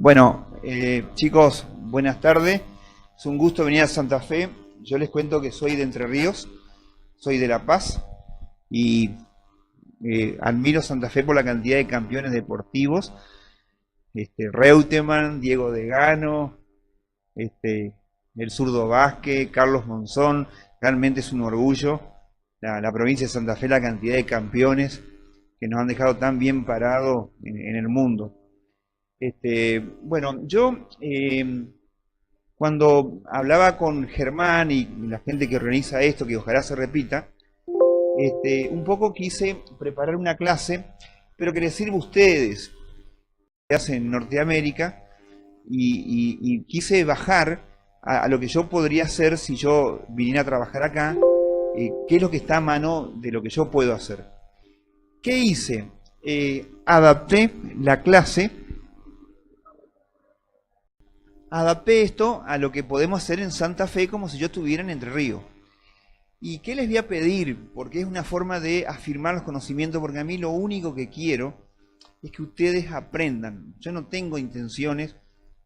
Bueno, chicos, buenas tardes. Es un gusto venir a Santa Fe. Yo les cuento que soy de Entre Ríos, soy de La Paz y admiro Santa Fe por la cantidad de campeones deportivos. Reutemann, Diego Degano, el zurdo Vázquez, Carlos Monzón. Realmente es un orgullo la provincia de Santa Fe, la cantidad de campeones que nos han dejado tan bien parados en el mundo. Bueno, yo cuando hablaba con Germán y la gente que organiza esto, que ojalá se repita, un poco quise preparar una clase, pero que les sirva a ustedes, que hacen en Norteamérica, y quise bajar a lo que yo podría hacer si yo viniera a trabajar acá, qué es lo que está a mano de lo que yo puedo hacer. ¿Qué hice? Adapté la clase. Adapté esto a lo que podemos hacer en Santa Fe como si yo estuviera en Entre Ríos. ¿Y qué les voy a pedir? Porque es una forma de afirmar los conocimientos, porque a mí lo único que quiero es que ustedes aprendan. Yo no tengo intenciones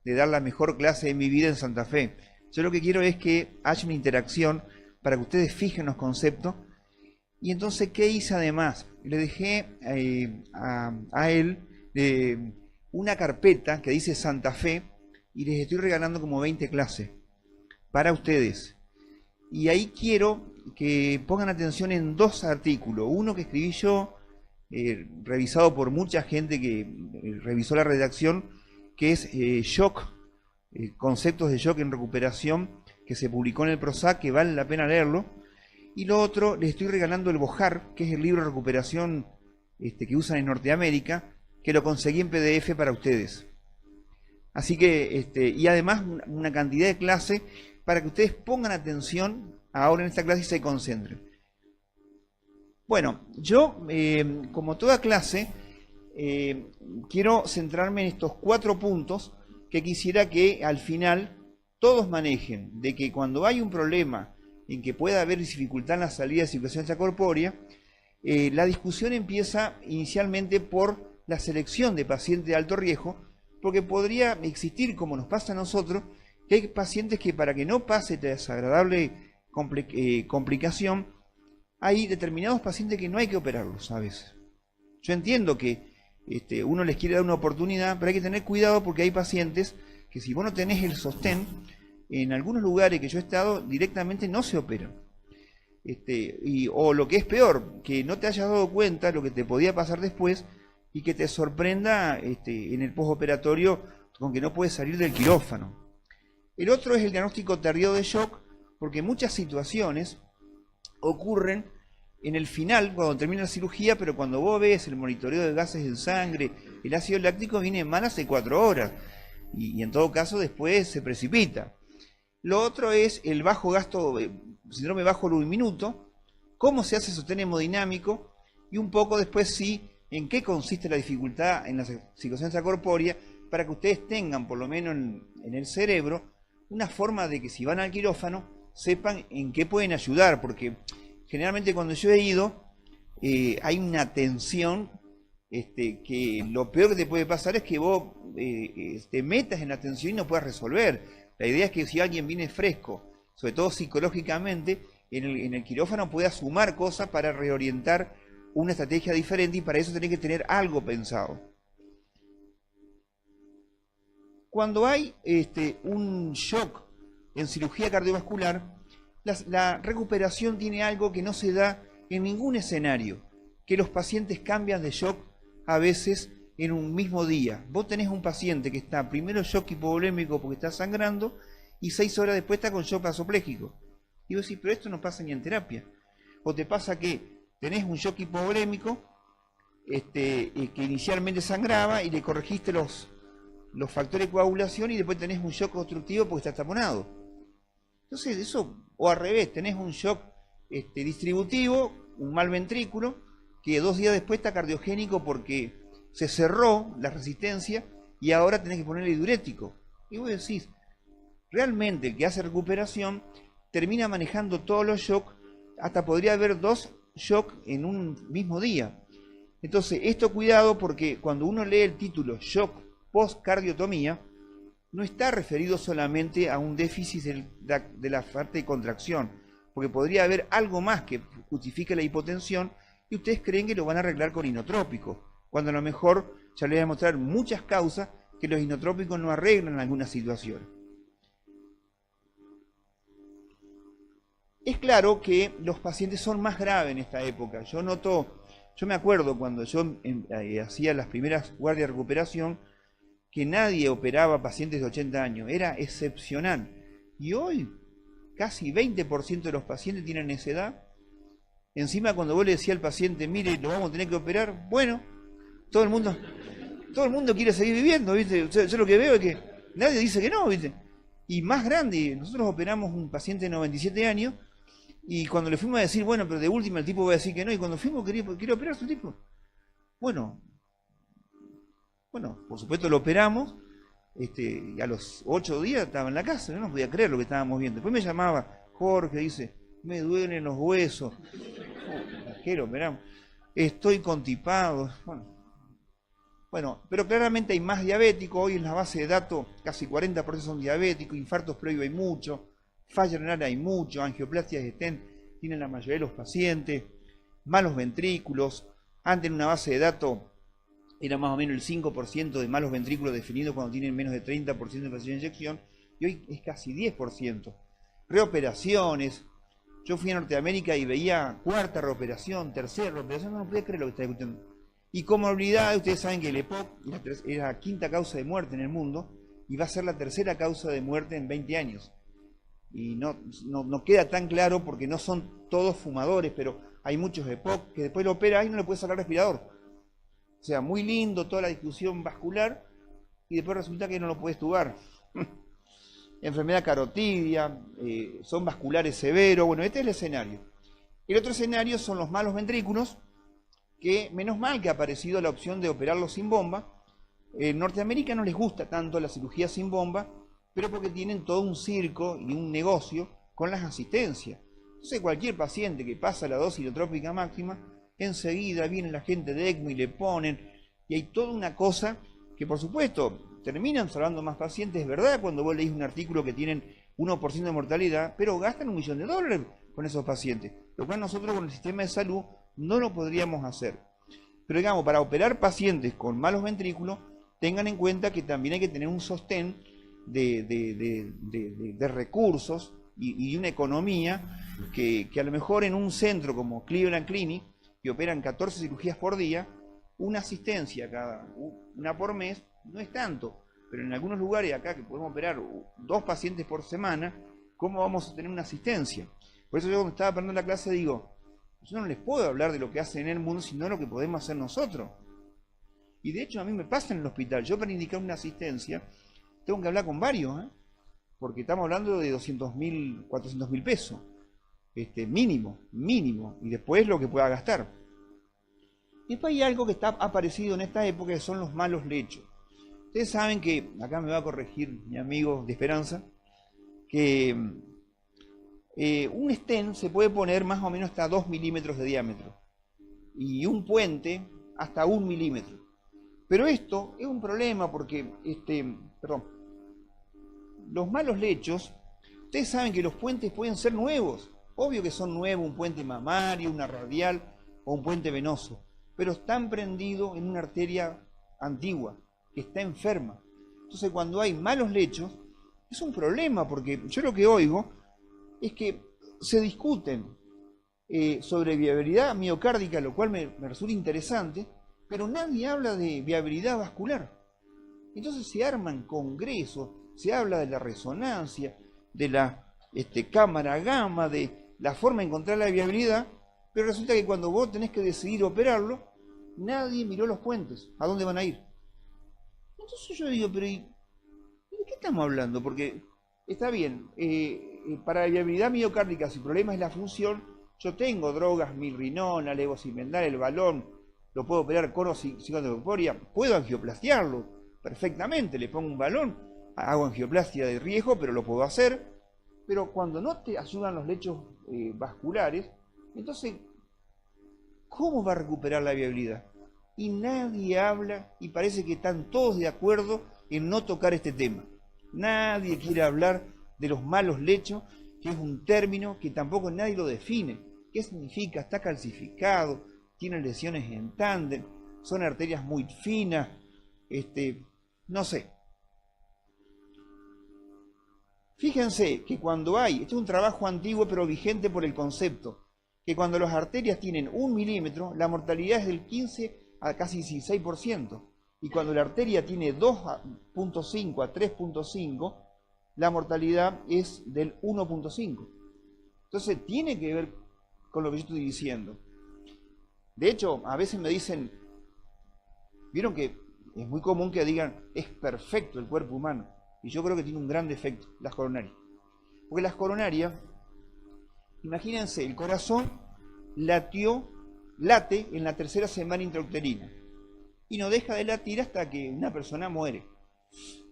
de dar la mejor clase de mi vida en Santa Fe. Yo lo que quiero es que haya una interacción para que ustedes fijen los conceptos. Y entonces, ¿qué hice además? Le dejé a él una carpeta que dice Santa Fe, y les estoy regalando como 20 clases para ustedes. Y ahí quiero que pongan atención en dos artículos. Uno que escribí yo, revisado por mucha gente que revisó la redacción, que es shock, conceptos de shock en recuperación, que se publicó en el PROSAC, que vale la pena leerlo. Y lo otro, les estoy regalando el Bojar, que es el libro de recuperación que usan en Norteamérica, que lo conseguí en PDF para ustedes. Así que, y además una cantidad de clases para que ustedes pongan atención ahora en esta clase y se concentren. Bueno, yo, como toda clase, quiero centrarme en estos 4 puntos que quisiera que al final todos manejen, de que cuando hay un problema en que pueda haber dificultad en la salida de circulación extracorpórea, la discusión empieza inicialmente por la selección de pacientes de alto riesgo, porque podría existir, como nos pasa a nosotros, que hay pacientes que para que no pase esta desagradable complicación, hay determinados pacientes que no hay que operarlos a veces. Yo entiendo que uno les quiere dar una oportunidad, pero hay que tener cuidado porque hay pacientes que si vos no tenés el sostén, en algunos lugares que yo he estado, directamente no se operan. O lo que es peor, que no te hayas dado cuenta lo que te podía pasar después, y que te sorprenda en el postoperatorio con que no puedes salir del quirófano. El otro es el diagnóstico tardío de shock, porque muchas situaciones ocurren en el final, cuando termina la cirugía, pero cuando vos ves el monitoreo de gases en sangre, el ácido láctico viene mal hace 4 horas, y en todo caso después se precipita. Lo otro es el bajo gasto, síndrome bajo minuto, cómo se hace sostén hemodinámico, y un poco después sí, en qué consiste la dificultad en la circulación extracorpórea, para que ustedes tengan, por lo menos en el cerebro, una forma de que si van al quirófano, sepan en qué pueden ayudar, porque generalmente cuando yo he ido, hay una tensión, que lo peor que te puede pasar es que vos te metas en la tensión y no puedas resolver. La idea es que si alguien viene fresco, sobre todo psicológicamente, en el quirófano pueda sumar cosas para reorientar una estrategia diferente, y para eso tenés que tener algo pensado. Cuando hay un shock en cirugía cardiovascular, la recuperación tiene algo que no se da en ningún escenario, que los pacientes cambian de shock a veces en un mismo día. Vos tenés un paciente que está primero shock hipovolémico porque está sangrando, y 6 horas después está con shock vasopléjico. Y vos decís, pero esto no pasa ni en terapia. O te pasa que tenés un shock hipovolémico que inicialmente sangraba y le corregiste los factores de coagulación, y después tenés un shock obstructivo porque está taponado. Entonces eso, o al revés, tenés un shock distributivo, un mal ventrículo, que 2 días después está cardiogénico porque se cerró la resistencia y ahora tenés que ponerle diurético. Y vos decís, realmente el que hace recuperación termina manejando todos los shocks, hasta podría haber 2 shock en un mismo día. Entonces, esto cuidado, porque cuando uno lee el título shock postcardiotomía no está referido solamente a un déficit de la parte de contracción, porque podría haber algo más que justifique la hipotensión y ustedes creen que lo van a arreglar con inotrópicos, cuando a lo mejor ya les voy a mostrar muchas causas que los inotrópicos no arreglan en algunas situaciones. Es claro que los pacientes son más graves en esta época. Yo me acuerdo cuando yo hacía las primeras guardias de recuperación, que nadie operaba pacientes de 80 años, era excepcional. Y hoy casi 20% de los pacientes tienen esa edad. Encima cuando vos le decías al paciente, mire, lo vamos a tener que operar, bueno, todo el mundo quiere seguir viviendo, ¿viste? Yo lo que veo es que nadie dice que no, ¿viste? Y más grande, nosotros operamos un paciente de 97 años, y cuando le fuimos a decir, bueno, pero de última el tipo va a decir que no, y cuando fuimos, quiere operar a su tipo. Bueno, por supuesto lo operamos, y a los 8 días estaba en la casa, no podía creer lo que estábamos viendo. Después me llamaba Jorge, dice, me duelen los huesos. ¿Qué lo operamos? Estoy constipado. Bueno, pero claramente hay más diabéticos. Hoy en la base de datos casi 40% son diabéticos, infartos previos hay mucho, falla renal hay mucho, angioplastias de stent tienen la mayoría de los pacientes, malos ventrículos. Antes en una base de datos era más o menos el 5% de malos ventrículos definidos cuando tienen menos de 30% de pacientes de inyección, y hoy es casi 10%. Reoperaciones. Yo fui a Norteamérica y veía cuarta reoperación, tercera reoperación, no podía creer lo que está discutiendo. Y comorbilidad, ustedes saben que el EPOC es la quinta causa de muerte en el mundo y va a ser la tercera causa de muerte en 20 años. Y no queda tan claro porque no son todos fumadores, pero hay muchos EPOC que después lo opera y no le puede sacar respirador. O sea, muy lindo toda la discusión vascular y después resulta que no lo puede estubar. Enfermedad carotidia, son vasculares severos, bueno, este es el escenario. El otro escenario son los malos ventrículos, que menos mal que ha aparecido la opción de operarlos sin bomba. En Norteamérica no les gusta tanto la cirugía sin bomba, pero porque tienen todo un circo y un negocio con las asistencias. Entonces cualquier paciente que pasa la dosis inotrópica máxima, enseguida viene la gente de ECMO y le ponen, y hay toda una cosa que por supuesto terminan salvando más pacientes, es verdad, cuando vos leís un artículo que tienen 1% de mortalidad, pero gastan $1 millón con esos pacientes, lo cual nosotros con el sistema de salud no lo podríamos hacer. Pero digamos, para operar pacientes con malos ventrículos, tengan en cuenta que también hay que tener un sostén de recursos y una economía que a lo mejor en un centro como Cleveland Clinic, que operan 14 cirugías por día, una asistencia una por mes, no es tanto. Pero en algunos lugares acá que podemos operar 2 pacientes por semana, ¿cómo vamos a tener una asistencia? Por eso yo cuando estaba aprendiendo la clase digo, yo no les puedo hablar de lo que hacen en el mundo, sino lo que podemos hacer nosotros. Y de hecho a mí me pasa en el hospital, yo para indicar una asistencia tengo que hablar con varios, porque estamos hablando de 200.000, 400.000 pesos, mínimo, y después lo que pueda gastar. Después hay algo que ha aparecido en esta época, que son los malos lechos. Ustedes saben que, acá me va a corregir mi amigo de Esperanza, que un stent se puede poner más o menos hasta 2 milímetros de diámetro y un puente hasta 1 milímetro. Pero esto es un problema porque, los malos lechos, ustedes saben que los puentes pueden ser nuevos. Obvio que son nuevos, un puente mamario, una radial o un puente venoso, pero están prendidos en una arteria antigua que está enferma. Entonces cuando hay malos lechos, es un problema porque yo lo que oigo es que se discuten sobre viabilidad miocárdica, lo cual me resulta interesante, pero nadie habla de viabilidad vascular. Entonces se arman congresos, se habla de la resonancia, de la cámara gamma, de la forma de encontrar la viabilidad, pero resulta que cuando vos tenés que decidir operarlo, nadie miró los puentes, ¿a dónde van a ir? Entonces yo digo, pero ¿y de qué estamos hablando? Porque está bien, para la viabilidad miocárdica, si el problema es la función, yo tengo drogas, milrinona, levosimendan, el balón, lo puedo operar con o sin euforia, puedo angioplastiarlo perfectamente, le pongo un balón, hago angioplastia de riesgo, pero lo puedo hacer. Pero cuando no te ayudan los lechos vasculares, entonces, ¿cómo va a recuperar la viabilidad? y nadie habla y parece que están todos de acuerdo en no tocar este tema. Nadie quiere hablar de los malos lechos, que es un término que tampoco nadie lo define. ¿Qué significa? Está calcificado, tiene lesiones en tándem, son arterias muy finas, no sé. Fíjense que cuando este es un trabajo antiguo pero vigente por el concepto, que cuando las arterias tienen 1 milímetro, la mortalidad es del 15 a casi 16%, y cuando la arteria tiene 2.5 a 3.5, la mortalidad es del 1.5. Entonces tiene que ver con lo que yo estoy diciendo. De hecho, a veces me dicen, vieron que es muy común que digan, es perfecto el cuerpo humano, y yo creo que tiene un gran defecto, las coronarias. Porque las coronarias, imagínense, el corazón late en la tercera semana intrauterina y no deja de latir hasta que una persona muere.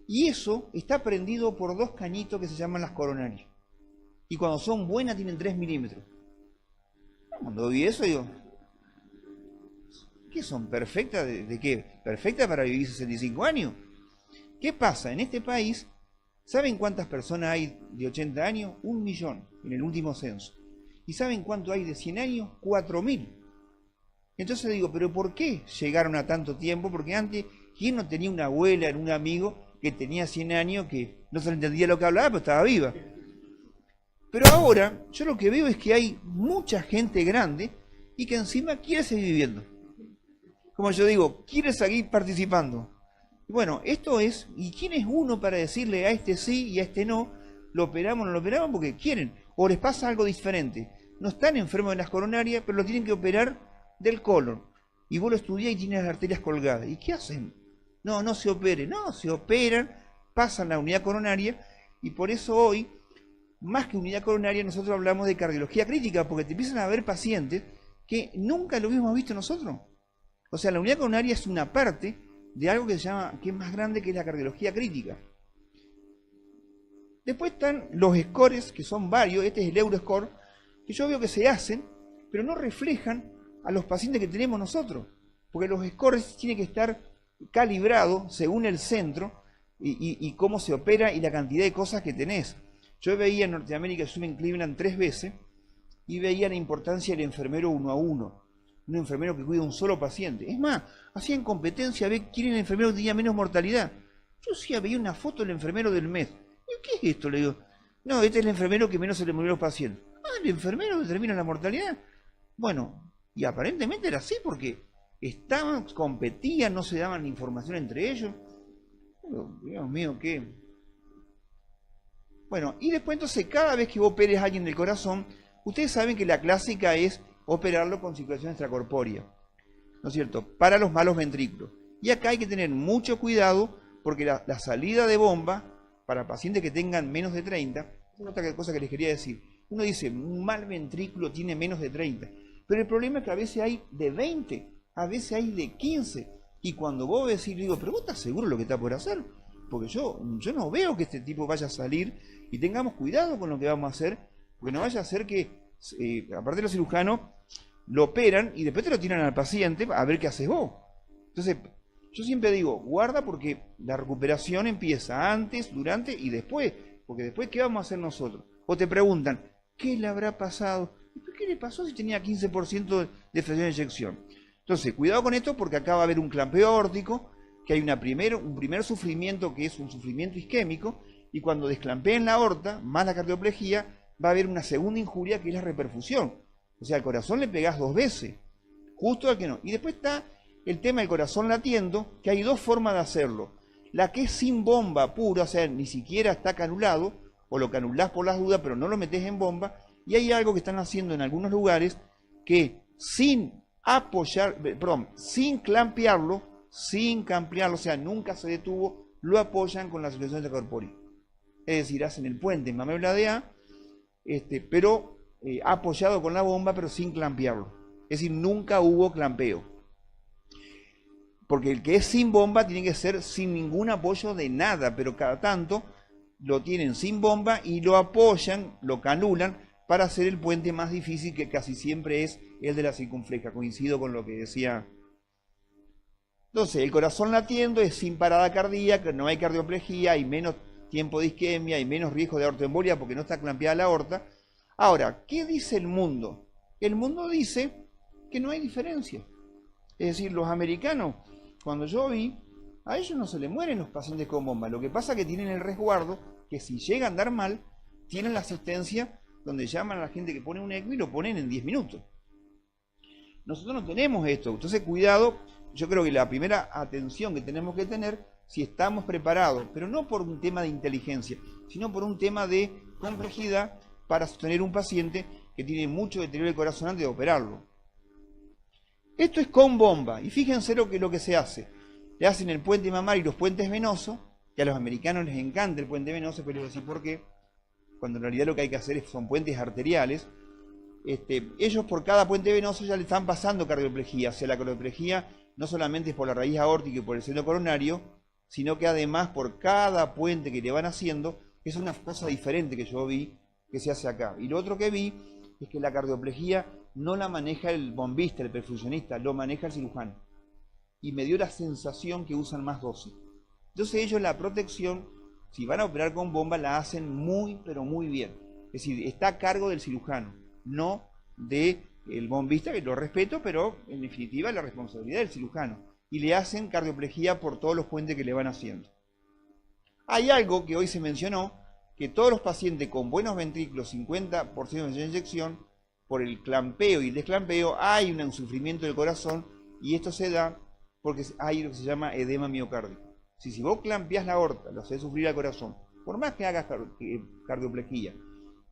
Y eso está prendido por 2 cañitos que se llaman las coronarias. Y cuando son buenas tienen 3 milímetros. Cuando vi eso digo, ¿qué son? ¿Perfectas? ¿De qué? ¿Perfectas para vivir 65 años? ¿Qué pasa? En este país, ¿saben cuántas personas hay de 80 años? 1 millón en el último censo. ¿Y saben cuánto hay de 100 años? 4.000. Entonces digo, ¿pero por qué llegaron a tanto tiempo? Porque antes, ¿quién no tenía una abuela, un amigo que tenía 100 años, que no se le entendía lo que hablaba, pero estaba viva? Pero ahora, yo lo que veo es que hay mucha gente grande y que encima quiere seguir viviendo. Como yo digo, quiere seguir participando. Bueno, esto es, ¿y quién es uno para decirle a este sí y a este no? ¿Lo operamos o no lo operamos? Porque quieren, o les pasa algo diferente. No están enfermos de las coronarias, pero lo tienen que operar del colon. Y vos lo estudiás y tienes las arterias colgadas. ¿Y qué hacen? No se opere. No, se operan, pasan la unidad coronaria, y por eso hoy, más que unidad coronaria, nosotros hablamos de cardiología crítica, porque te empiezan a ver pacientes que nunca lo habíamos visto nosotros. O sea, la unidad coronaria es una parte de algo que se llama, que es más grande, que es la cardiología crítica. Después están los scores, que son varios. Este es el Euroscore, que yo veo que se hacen, pero no reflejan a los pacientes que tenemos nosotros, porque los scores tienen que estar calibrados según el centro y cómo se opera y la cantidad de cosas que tenés. Yo veía en Norteamérica, estuve en Cleveland 3 veces, y veía la importancia del enfermero 1 a 1, un enfermero que cuida a un solo paciente. Es más, hacían competencia a ver quién era el enfermero que tenía menos mortalidad. Yo sí veía una foto del enfermero del mes. ¿Qué es esto? Le digo, no, este es el enfermero que menos se le murió a los pacientes. Ah, ¿el enfermero determina la mortalidad? Bueno, y aparentemente era así, porque competían, no se daban información entre ellos. Pero, Dios mío, ¿qué? Bueno, y después entonces, cada vez que vos operes a alguien del corazón, ustedes saben que la clásica es operarlo con circulación extracorpórea, ¿no es cierto? Para los malos ventrículos. Y acá hay que tener mucho cuidado, porque la salida de bomba, para pacientes que tengan menos de 30, es otra cosa que les quería decir. Uno dice, un mal ventrículo tiene menos de 30. Pero el problema es que a veces hay de 20, a veces hay de 15. Y cuando vos decís, digo, pero vos estás seguro de lo que está por hacer. Porque yo no veo que este tipo vaya a salir, y tengamos cuidado con lo que vamos a hacer, porque no vaya a ser que, aparte de los cirujanos, lo operan y después te lo tiran al paciente a ver qué haces vos. Entonces, yo siempre digo, guarda, porque la recuperación empieza antes, durante y después. Porque después, ¿qué vamos a hacer nosotros? O te preguntan, ¿qué le habrá pasado? ¿Qué le pasó si tenía 15% de fracción de eyección? Entonces, cuidado con esto, porque acá va a haber un clampeo aórtico, que hay un primer sufrimiento, que es un sufrimiento isquémico, y cuando desclampeen la aorta, más la cardioplejía, va a haber una segunda injuria, que es la reperfusión. O sea, al corazón le pegás 2 veces, justo al que no. Y después está el tema del corazón latiendo, que hay 2 formas de hacerlo. La que es sin bomba pura, o sea, ni siquiera está canulado, o lo canulás por las dudas, pero no lo metés en bomba. Y hay algo que están haciendo en algunos lugares, que sin clampearlo, o sea, nunca se detuvo, lo apoyan con la circulación extracorpórea. Es decir, hacen el puente en mamédula de A, pero apoyado con la bomba, pero sin clampearlo. Es decir, nunca hubo clampeo. Porque el que es sin bomba tiene que ser sin ningún apoyo de nada, pero cada tanto lo tienen sin bomba y lo apoyan, lo canulan, para hacer el puente más difícil, que casi siempre es el de la circunfleja. Coincido con lo que decía Entonces, el corazón latiendo es sin parada cardíaca, no hay cardioplegía, hay menos tiempo de isquemia, hay menos riesgo de aortoembolia porque no está clampeada la aorta. Ahora, ¿qué dice el mundo? El mundo dice que no hay diferencia. Es decir, los americanos, cuando yo vi, a ellos no se les mueren los pacientes con bomba. Lo que pasa es que tienen el resguardo, que si llega a andar mal, tienen la asistencia donde llaman a la gente que pone un ECMO y lo ponen en 10 minutos. Nosotros no tenemos esto. Entonces, cuidado, yo creo que la primera atención que tenemos que tener, si estamos preparados, pero no por un tema de inteligencia, sino por un tema de complejidad para sostener un paciente que tiene mucho deterioro del corazón antes de operarlo. Esto es con bomba, y fíjense lo que se hace. Le hacen el puente mamario y los puentes venosos, que a los americanos les encanta el puente venoso, pero les voy a decir por qué, cuando en realidad lo que hay que hacer son puentes arteriales. Ellos por cada puente venoso ya le están pasando cardioplegía, o sea, la cardioplegía no solamente es por la raíz aórtica y por el seno coronario, sino que además por cada puente que le van haciendo, es una cosa diferente que yo vi que se hace acá. Y lo otro que vi es que la cardioplegía no la maneja el bombista, el perfusionista, lo maneja el cirujano. Y me dio la sensación que usan más dosis. Entonces ellos la protección, si van a operar con bomba, la hacen muy, pero muy bien. Es decir, está a cargo del cirujano, no del bombista, que lo respeto, pero en definitiva la responsabilidad del cirujano. Y le hacen cardioplegía por todos los puentes que le van haciendo. Hay algo que hoy se mencionó, que todos los pacientes con buenos ventrículos, 50% de inyección, por el clampeo y el desclampeo, hay un sufrimiento del corazón, y esto se da porque hay lo que se llama edema miocárdico. Si vos clampeás la aorta, lo haces sufrir al corazón, por más que hagas cardioplegía,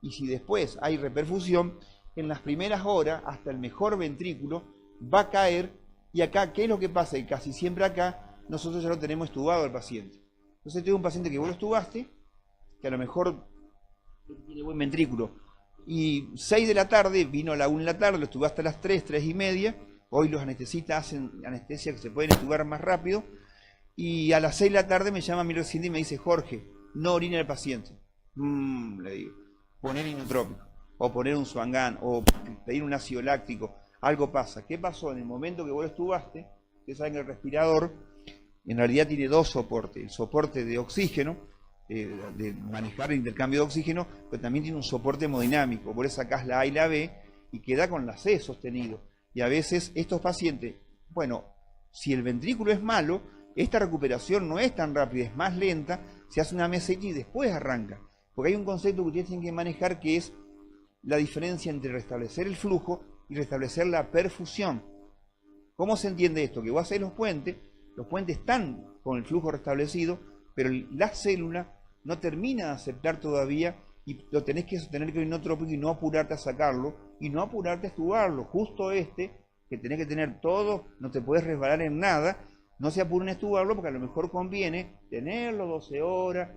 y si después hay reperfusión, en las primeras horas, hasta el mejor ventrículo va a caer, y acá, ¿qué es lo que pasa? Y casi siempre acá, nosotros ya lo tenemos estubado al paciente. Entonces tengo un paciente que vos lo estubaste, que a lo mejor tiene buen ventrículo, y 6 de la tarde, vino a la 1 de la tarde, lo estubaste a las 3, 3 y media, hoy los anestesistas hacen anestesia que se pueden estubar más rápido, y a las 6 de la tarde me llama mi residente y me dice, Jorge, no orina el paciente. Le digo, poner inotrópico, o poner un Swan-Ganz, o pedir un ácido láctico, algo pasa. ¿Qué pasó? En el momento que vos lo estubaste, ustedes saben que el respirador en realidad tiene dos soportes, el soporte de oxígeno, de manejar el intercambio de oxígeno, pero también tiene un soporte hemodinámico, por eso sacás la A y la B y queda con la C sostenido. Y a veces estos pacientes, bueno, si el ventrículo es malo, esta recuperación no es tan rápida, es más lenta, se hace una meseta y después arranca. Porque hay un concepto que ustedes tienen que manejar que es la diferencia entre restablecer el flujo y restablecer la perfusión. ¿Cómo se entiende esto? Que vos hacés los puentes están con el flujo restablecido, pero la célula no termina de aceptar todavía y lo tenés que sostener con inotrópico y no apurarte a sacarlo y no apurarte a estubarlo. Justo que tenés que tener todo, no te puedes resbalar en nada, no se apuren a estubarlo porque a lo mejor conviene tenerlo 12 horas,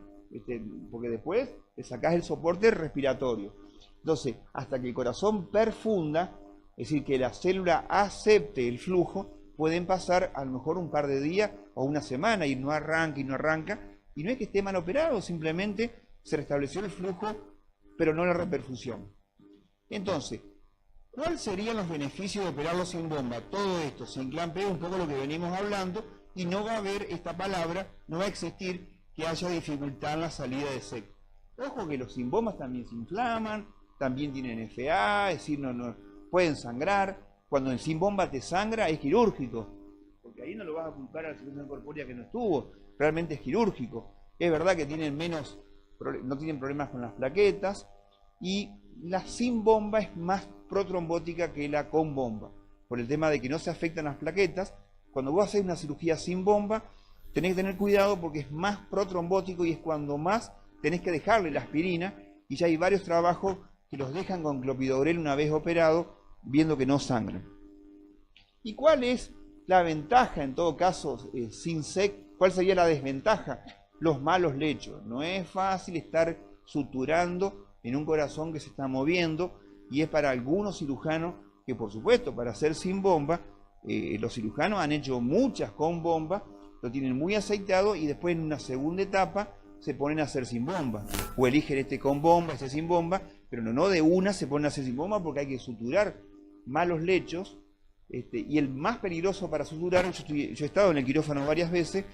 porque después le sacás el soporte respiratorio. Entonces, hasta que el corazón perfunda, es decir, que la célula acepte el flujo, pueden pasar a lo mejor un par de días o una semana y no arranca y no arranca. Y no es que esté mal operado, simplemente se restableció el flujo, pero no la reperfusión. Entonces, ¿cuáles serían los beneficios de operarlo sin bomba? Todo esto, sin clampeo, un poco lo que venimos hablando, y no va a haber esta palabra, no va a existir que haya dificultad en la salida de seco. Ojo que los sin bombas también se inflaman, también tienen FA, es decir, no pueden sangrar. Cuando en sin bomba te sangra es quirúrgico, porque ahí no lo vas a culpar a la cirugía corpórea que no estuvo, realmente es quirúrgico. Es verdad que no tienen problemas con las plaquetas, y la sin bomba es más protrombótica que la con bomba, por el tema de que no se afectan las plaquetas. Cuando vos haces una cirugía sin bomba, tenés que tener cuidado porque es más protrombótico y es cuando más tenés que dejarle la aspirina, y ya hay varios trabajos que los dejan con clopidogrel una vez operado, viendo que no sangran. ¿Y cuál es la ventaja en todo caso sin SEC? ¿Cuál sería la desventaja? Los malos lechos. No es fácil estar suturando en un corazón que se está moviendo, y es para algunos cirujanos que, por supuesto, para hacer sin bomba, los cirujanos han hecho muchas con bomba, lo tienen muy aceitado y después en una segunda etapa se ponen a hacer sin bomba, o eligen este con bomba, este sin bomba, pero no de una se ponen a hacer sin bomba porque hay que suturar malos lechos Y el más peligroso para suturar, yo he estado en el quirófano varias veces,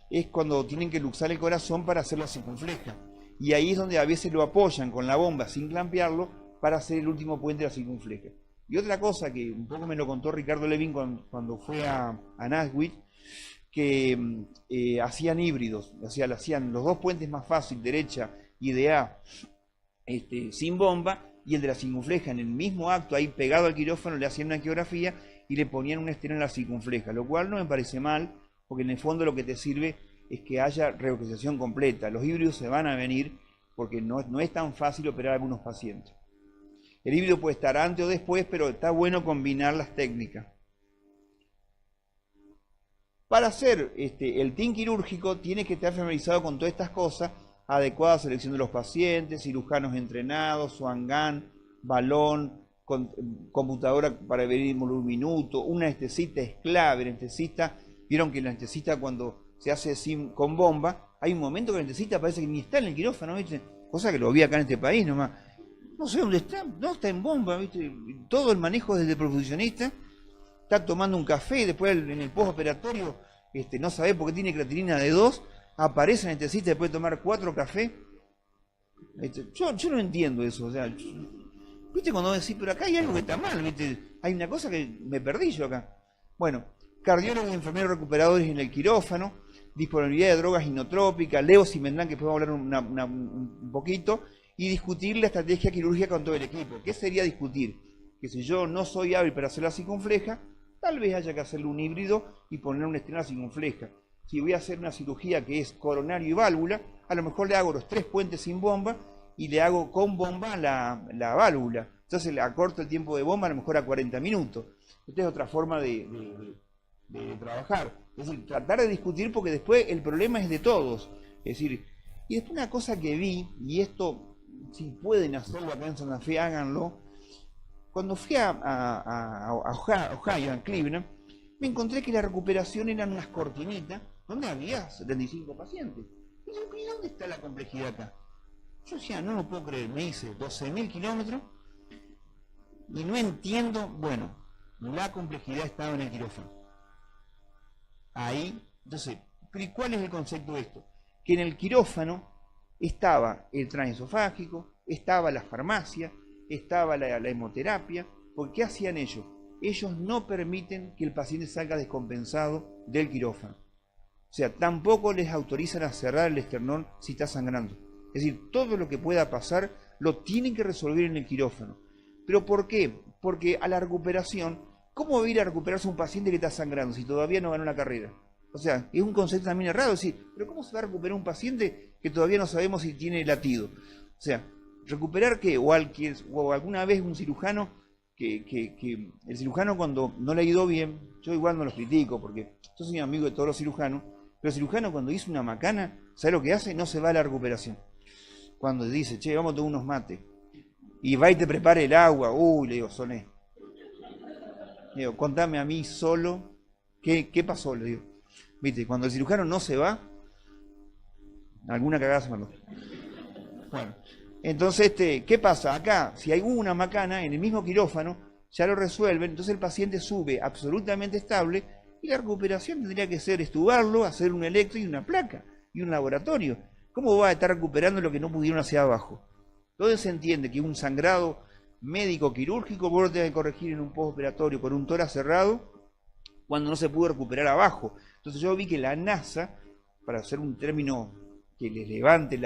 es cuando tienen que luxar el corazón para hacer la circunfleja. Y ahí es donde a veces lo apoyan con la bomba sin clampearlo para hacer el último puente de la circunfleja. Y otra cosa que un poco me lo contó Ricardo Levin cuando fue a Nashville, que hacían híbridos, o sea, hacían los dos puentes más fácil, derecha y de A, sin bomba, y el de la circunfleja en el mismo acto, ahí pegado al quirófano, le hacían una angiografía y le ponían un estero en la circunfleja, lo cual no me parece mal, porque en el fondo lo que te sirve es que haya relocalización completa. Los híbridos se van a venir porque no es tan fácil operar a algunos pacientes. El híbrido puede estar antes o después, pero está bueno combinar las técnicas. Para hacer el TIN quirúrgico tiene que estar familiarizado con todas estas cosas, adecuada selección de los pacientes, cirujanos entrenados, Swan-Gun, balón, computadora para ver un minuto, un anestesista es clave. El anestesista, vieron que el anestesista cuando se hace con bomba, hay un momento que el anestesista parece que ni está en el quirófano, ¿viste? Cosa que lo vi acá en este país nomás. No sé dónde está, no está en bomba, ¿viste? Todo el manejo desde el profesionista, está tomando un café y después en el postoperatorio, no sabe por qué tiene creatinina de 2, aparece el anestesista después de tomar 4 cafés. Yo no entiendo eso, o sea, ¿viste? Cuando decís, pero acá hay algo que está mal, ¿viste? Hay una cosa que me perdí yo acá. Bueno, cardiólogos y enfermeros recuperadores en el quirófano, disponibilidad de drogas inotrópicas, levosimendan, que podemos hablar un poquito, y discutir la estrategia quirúrgica con todo el equipo. ¿Qué sería discutir? Que si yo no soy hábil para hacer la circunfleja, tal vez haya que hacerle un híbrido y poner un esteno a la circunfleja. Si voy a hacer una cirugía que es coronario y válvula, a lo mejor le hago los 3 puentes sin bomba y le hago con bomba la válvula. Entonces le acorto el tiempo de bomba a lo mejor a 40 minutos. Esta es otra forma de trabajar. Es decir, tratar de discutir porque después el problema es de todos. Es decir, y después una cosa que vi, y esto, si pueden hacerlo acá en Santa Fe, háganlo. Cuando fui a Ohio, a Cleveland, me encontré que la recuperación eran unas cortinitas donde había 75 pacientes. Y yo, ¿y dónde está la complejidad acá? Yo decía, no lo puedo creer, me hice 12.000 kilómetros y no entiendo. Bueno, la complejidad estaba en el quirófano. Ahí, entonces, ¿y cuál es el concepto de esto? Que en el quirófano estaba el transesofágico, estaba la farmacia, estaba la hemoterapia, porque ¿qué hacían ellos? Ellos no permiten que el paciente salga descompensado del quirófano. O sea, tampoco les autorizan a cerrar el esternón si está sangrando. Es decir, todo lo que pueda pasar lo tienen que resolver en el quirófano. ¿Pero por qué? Porque a la recuperación, ¿cómo va a ir a recuperarse un paciente que está sangrando si todavía no ganó la carrera? O sea, es un concepto también errado, es decir, ¿pero cómo se va a recuperar un paciente que todavía no sabemos si tiene latido? O sea, recuperar que, o alguna vez un cirujano, que el cirujano cuando no le ha ido bien, yo igual no los critico porque yo soy amigo de todos los cirujanos, pero el cirujano cuando hizo una macana, ¿sabe lo que hace? No se va a la recuperación. Cuando dice, che, vamos a tomar unos mates, y va y te prepara el agua, le digo, Soné. Le digo, contame a mí solo, ¿qué pasó? Le digo, viste, cuando el cirujano no se va, alguna cagada se mandó. Bueno, entonces, ¿qué pasa? Acá, si hay una macana en el mismo quirófano, ya lo resuelven, entonces el paciente sube absolutamente estable y la recuperación tendría que ser estubarlo, hacer un electro y una placa y un laboratorio. ¿Cómo va a estar recuperando lo que no pudieron hacia abajo? Entonces se entiende que un sangrado médico quirúrgico vos lo tenés que corregir en un postoperatorio con un tórax cerrado cuando no se pudo recuperar abajo. Entonces yo vi que la NASA, para hacer un término que les levante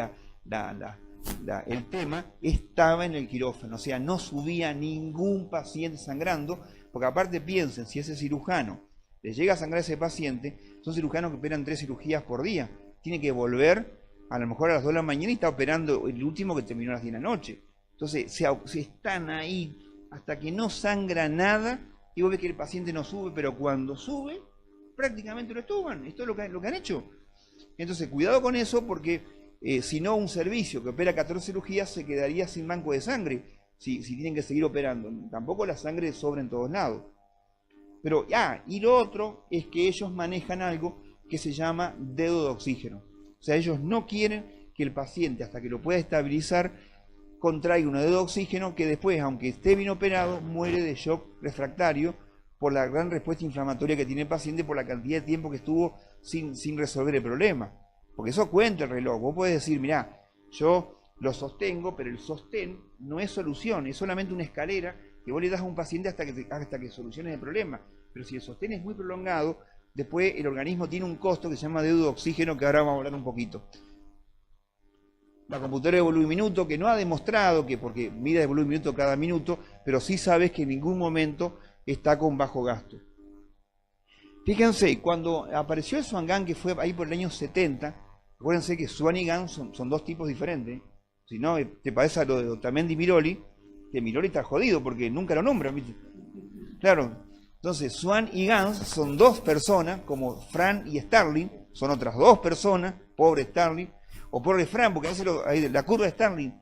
el tema, estaba en el quirófano, o sea, no subía ningún paciente sangrando, porque aparte piensen, si ese cirujano le llega a sangrar a ese paciente, son cirujanos que operan 3 cirugías por día, tiene que volver a lo mejor a las 2 de la mañana y está operando el último que terminó a las 10 de la noche. Entonces se están ahí hasta que no sangra nada y vos ves que el paciente no sube, pero cuando sube prácticamente lo estuban. Esto es lo que han hecho. Entonces cuidado con eso porque si no, un servicio que opera 14 cirugías se quedaría sin banco de sangre si tienen que seguir operando. Tampoco la sangre sobra en todos lados. Pero, y lo otro es que ellos manejan algo que se llama dedo de oxígeno. O sea, ellos no quieren que el paciente, hasta que lo pueda estabilizar, contraiga un dedo de oxígeno que después, aunque esté bien operado, muere de shock refractario por la gran respuesta inflamatoria que tiene el paciente, por la cantidad de tiempo que estuvo sin resolver el problema. Porque eso cuenta el reloj. Vos podés decir, mirá, yo lo sostengo, pero el sostén no es solución, es solamente una escalera que vos le das a un paciente hasta que soluciones el problema. Pero si el sostén es muy prolongado, después el organismo tiene un costo que se llama deuda de oxígeno, que ahora vamos a hablar un poquito. La computadora de volumen minuto, que no ha demostrado que porque mide de volumen minuto cada minuto, pero sí sabes que en ningún momento está con bajo gasto. Fíjense, cuando apareció el Swan-Ganz, que fue ahí por el año 70, acuérdense que Swan y Ganz son dos tipos diferentes. Si no, te parece a lo de Otamendi y Miroli, que Miroli está jodido porque nunca lo nombran, ¿viste? Claro, entonces Swan y Ganz son dos personas, como Fran y Starling, son otras dos personas, pobre Starling, o pobre Fran, porque a veces la curva de Starling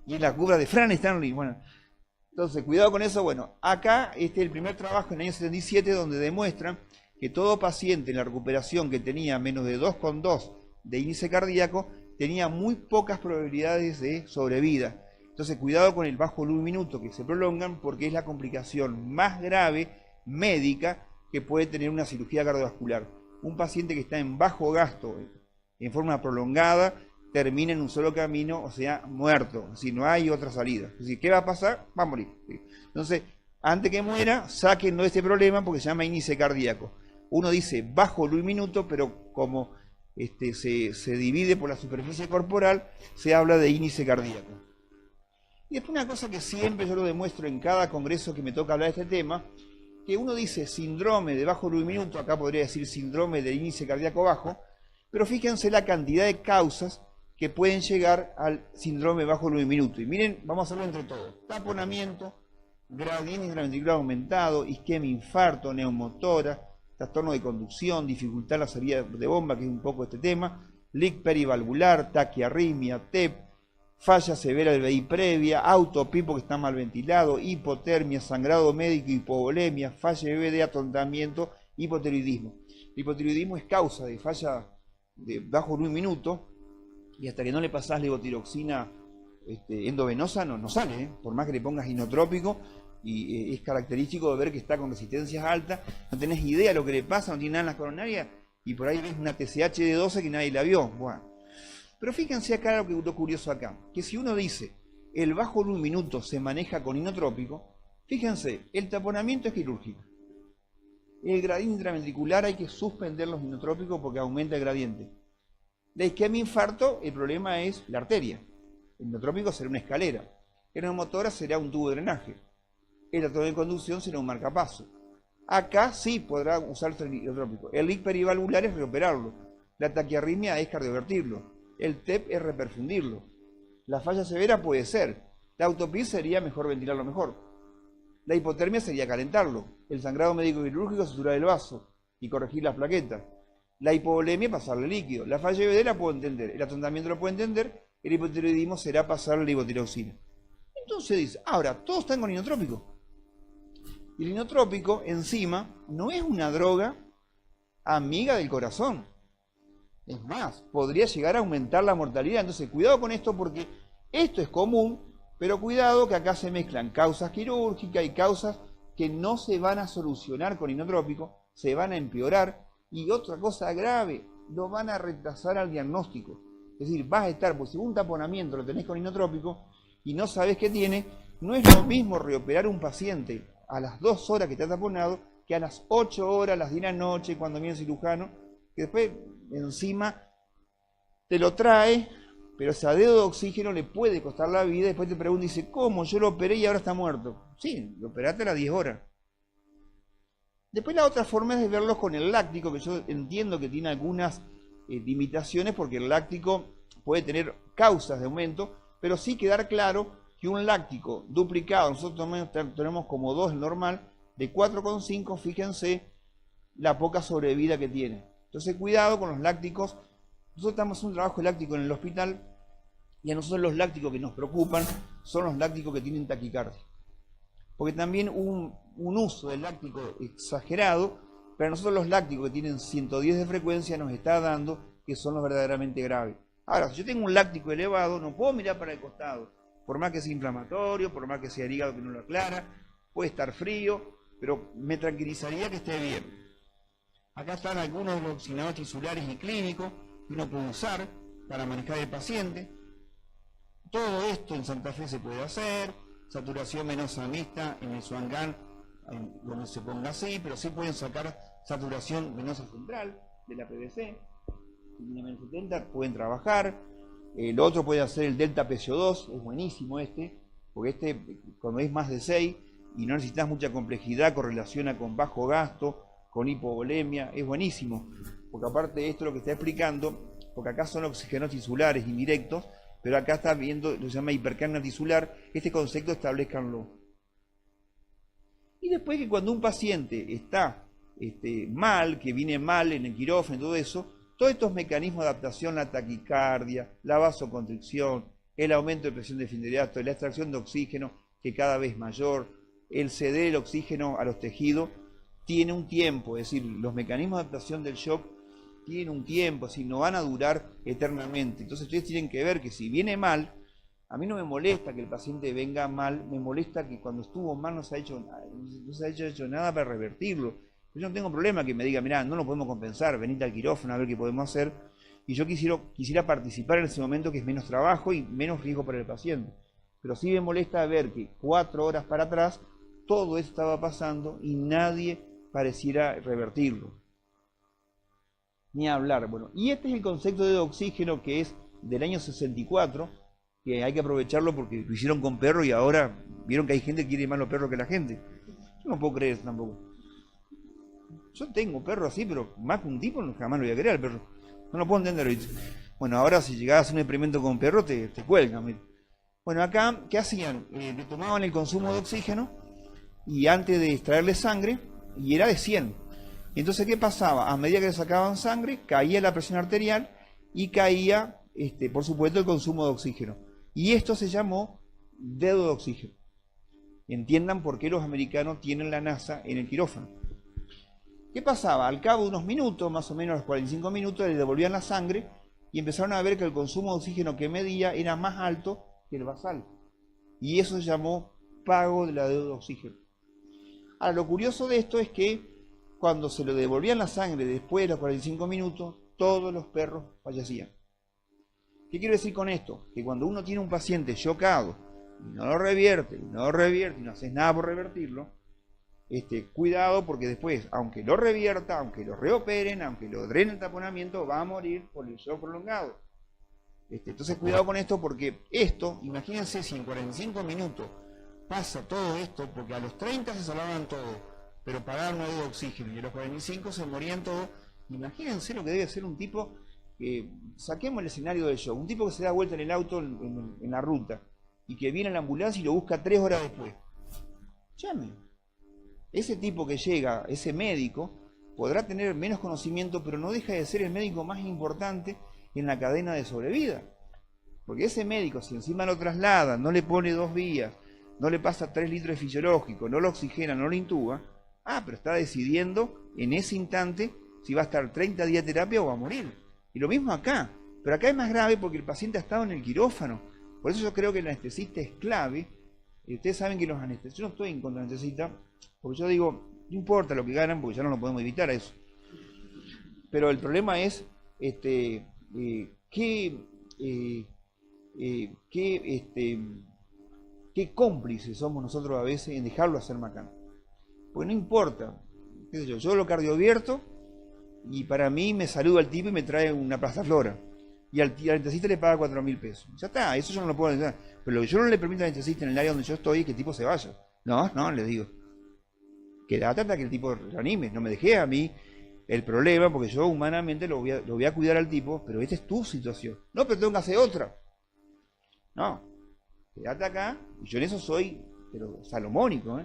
y la curva de Fran Starling, bueno. Entonces, cuidado con eso. Bueno, acá este es el primer trabajo en el año 77 donde demuestran que todo paciente en la recuperación que tenía menos de 2,2 de índice cardíaco tenía muy pocas probabilidades de sobrevida. Entonces, cuidado con el bajo volumen minuto que se prolongan porque es la complicación más grave médica que puede tener una cirugía cardiovascular. Un paciente que está en bajo gasto en forma prolongada termina en un solo camino, o sea, muerto. Si no hay otra salida. Es decir, ¿qué va a pasar? Va a morir. Entonces, antes que muera, sáquenlo de este problema porque se llama índice cardíaco. Uno dice bajo volumen minuto, pero como se divide por la superficie corporal, se habla de índice cardíaco. Y después una cosa que siempre yo lo demuestro en cada congreso que me toca hablar de este tema, que uno dice síndrome de bajo volumen minuto, acá podría decir síndrome de índice cardíaco bajo, pero fíjense la cantidad de causas que pueden llegar al síndrome bajo volumen minuto. Y miren, vamos a hacerlo entre todos. Taponamiento, gradiente intraventricular aumentado, isquemia, infarto, neumotora, trastorno de conducción, dificultad en la salida de bomba, que es un poco este tema, leak perivalvular, taquiarritmia, TEP, falla severa del VI previa, autopipo que está mal ventilado, hipotermia, sangrado médico, hipovolemia, falla de BD, atontamiento, hipotiroidismo. El hipotiroidismo es causa de falla de bajo volumen minuto, y hasta que no le pasás levotiroxina endovenosa no sale, por más que le pongas inotrópico, y es característico de ver que está con resistencias altas, no tenés idea de lo que le pasa, no tiene nada en las coronarias, y por ahí ves una TSH de 12 que nadie la vio. Bueno. Pero fíjense acá lo curioso acá, que si uno dice el bajo volumen minuto se maneja con inotrópico, fíjense, el taponamiento es quirúrgico. El gradiente intraventricular hay que suspender los inotrópicos porque aumenta el gradiente. La isquemia infarto, el problema es la arteria. El inotrópico será una escalera. El neumotora será un tubo de drenaje. El trastorno de conducción será un marcapaso. Acá sí podrá usar el inotrópico. El leak perivalvular es reoperarlo. La taquiarritmia es cardiovertirlo. El TEP es reperfundirlo. La falla severa puede ser. La autopsia sería mejor ventilarlo mejor. La hipotermia sería calentarlo. El sangrado médico quirúrgico suturar el vaso y corregir las plaquetas. La hipovolemia, pasarle líquido. La falla de BD la puedo entender. El atontamiento lo puedo entender. El hipotiroidismo será pasarle levotiroxina. Entonces dice, ahora, todos están con inotrópico. Y el inotrópico, encima, no es una droga amiga del corazón. Es más, podría llegar a aumentar la mortalidad. Entonces, cuidado con esto porque esto es común, pero cuidado que acá se mezclan causas quirúrgicas y causas que no se van a solucionar con inotrópico, se van a empeorar. Y otra cosa grave, lo van a retrasar al diagnóstico. Es decir, vas a estar, pues si un taponamiento lo tenés con inotrópico y no sabés qué tiene, no es lo mismo reoperar un paciente a las 2 horas que está taponado que a las 8 horas, a las 10 de la noche, cuando viene el cirujano, que después encima te lo trae, pero ese dedo de oxígeno le puede costar la vida. Después te pregunta y dice, ¿cómo? Yo lo operé y ahora está muerto. Sí, lo operaste a las 10 horas. Después la otra forma es de verlos con el láctico, que yo entiendo que tiene algunas limitaciones porque el láctico puede tener causas de aumento, pero sí quedar claro que un láctico duplicado, nosotros tenemos como 2 el normal, de 4,5, fíjense la poca sobrevida que tiene. Entonces cuidado con los lácticos. Nosotros estamos haciendo un trabajo láctico en el hospital y a nosotros los lácticos que nos preocupan son los lácticos que tienen taquicardia. Porque también un uso del láctico exagerado, pero a nosotros los lácticos que tienen 110 de frecuencia nos está dando que son los verdaderamente graves. Ahora, si yo tengo un láctico elevado, no puedo mirar para el costado, por más que sea inflamatorio, por más que sea el hígado que no lo aclara, puede estar frío, pero me tranquilizaría que esté bien. Acá están algunos de los oxigenadores tisulares y clínicos que uno puede usar para manejar el paciente. Todo esto en Santa Fe se puede hacer, saturación venosa mixta en el Swan-Ganz, donde se ponga así, pero sí pueden sacar saturación venosa central de la PVC, si tiene menos 70 pueden trabajar. Lo otro puede hacer el delta PCO2, es buenísimo porque cuando es más de 6 y no necesitas mucha complejidad, correlaciona con bajo gasto, con hipovolemia, es buenísimo, porque aparte de esto lo que está explicando, porque acá son oxígenos tisulares indirectos, pero acá está viendo, lo que se llama hipercapnia tisular, este concepto establezcanlo. Y después que cuando un paciente está mal, que viene mal en el quirófano y todo eso, todos estos mecanismos de adaptación, la taquicardia, la vasoconstricción, el aumento de presión de fin de hiato, la extracción de oxígeno, que cada vez mayor, el ceder el oxígeno a los tejidos, tiene un tiempo, es decir, los mecanismos de adaptación del shock tienen un tiempo, es decir, no van a durar eternamente. Entonces ustedes tienen que ver que si viene mal, a mí no me molesta que el paciente venga mal, me molesta que cuando estuvo mal no se ha hecho nada para revertirlo. Yo no tengo problema que me diga, mirá, no lo podemos compensar, venite al quirófano a ver qué podemos hacer. Y yo quisiera participar en ese momento, que es menos trabajo y menos riesgo para el paciente. Pero sí me molesta ver que 4 horas para atrás todo esto estaba pasando y nadie pareciera revertirlo. Ni hablar. Bueno, y este es el concepto de oxígeno, que es del año 64, que hay que aprovecharlo porque lo hicieron con perros y ahora vieron que hay gente que quiere más los perros que la gente. Yo no puedo creer eso tampoco. Yo tengo perro así, pero más que un tipo jamás lo voy a querer al perro. No lo puedo entender. Bueno, ahora si llegabas a hacer un experimento con perro, te cuelgan. Mira. Bueno, acá, ¿qué hacían? Le tomaban el consumo de oxígeno y antes de extraerle sangre, y era de 100. Entonces, ¿qué pasaba? A medida que le sacaban sangre, caía la presión arterial y caía, por supuesto, el consumo de oxígeno. Y esto se llamó dedo de oxígeno. Entiendan por qué los americanos tienen la NASA en el quirófano. ¿Qué pasaba? Al cabo de unos minutos, más o menos a los 45 minutos, le devolvían la sangre y empezaron a ver que el consumo de oxígeno que medía era más alto que el basal. Y eso se llamó pago de la deuda de oxígeno. Ahora, lo curioso de esto es que cuando se le devolvían la sangre después de los 45 minutos, todos los perros fallecían. ¿Qué quiero decir con esto? Que cuando uno tiene un paciente chocado y no lo revierte, y no haces nada por revertirlo, cuidado, porque después, aunque lo revierta, aunque lo reoperen, aunque lo drenen el taponamiento, va a morir por el shock prolongado. Entonces cuidado con esto, porque esto, imagínense si en 45 minutos pasa todo esto, porque a los 30 se salvaban todo, pero pagaban un de oxígeno, y a los 45 se morían todos. Imagínense lo que debe ser un tipo, saquemos el escenario del shock, un tipo que se da vuelta en el auto en la ruta, y que viene a la ambulancia y lo busca 3 horas después. Llame. Ese tipo que llega, ese médico, podrá tener menos conocimiento, pero no deja de ser el médico más importante en la cadena de sobrevida. Porque ese médico, si encima lo traslada, no le pone 2 vías, no le pasa 3 litros de fisiológico, no lo oxigena, no lo intuba, pero está decidiendo en ese instante si va a estar 30 días de terapia o va a morir. Y lo mismo acá, pero acá es más grave porque el paciente ha estado en el quirófano. Por eso yo creo que el anestesista es clave. Y ustedes saben que los anestesistas, yo no estoy en contra del anestesista, porque yo digo, no importa lo que ganan, porque ya no lo podemos evitar a eso. Pero el problema es qué cómplices somos nosotros a veces en dejarlo hacer macana. Pues no importa, qué sé yo lo cardiovierto y para mí me saluda el tipo y me trae una plastaflora. Y al anestesista le paga 4.000 pesos. Ya está, eso yo no lo puedo hacer. Pero lo que yo no le permito al anestesista en el área donde yo estoy es que el tipo se vaya. No, le digo. Quédate hasta que el tipo reanime. No me dejé a mí el problema, porque yo humanamente lo voy a cuidar al tipo, pero esta es tu situación. No, pero tengo que hacer otra. No, quédate acá. Y yo en eso soy, pero salomónico,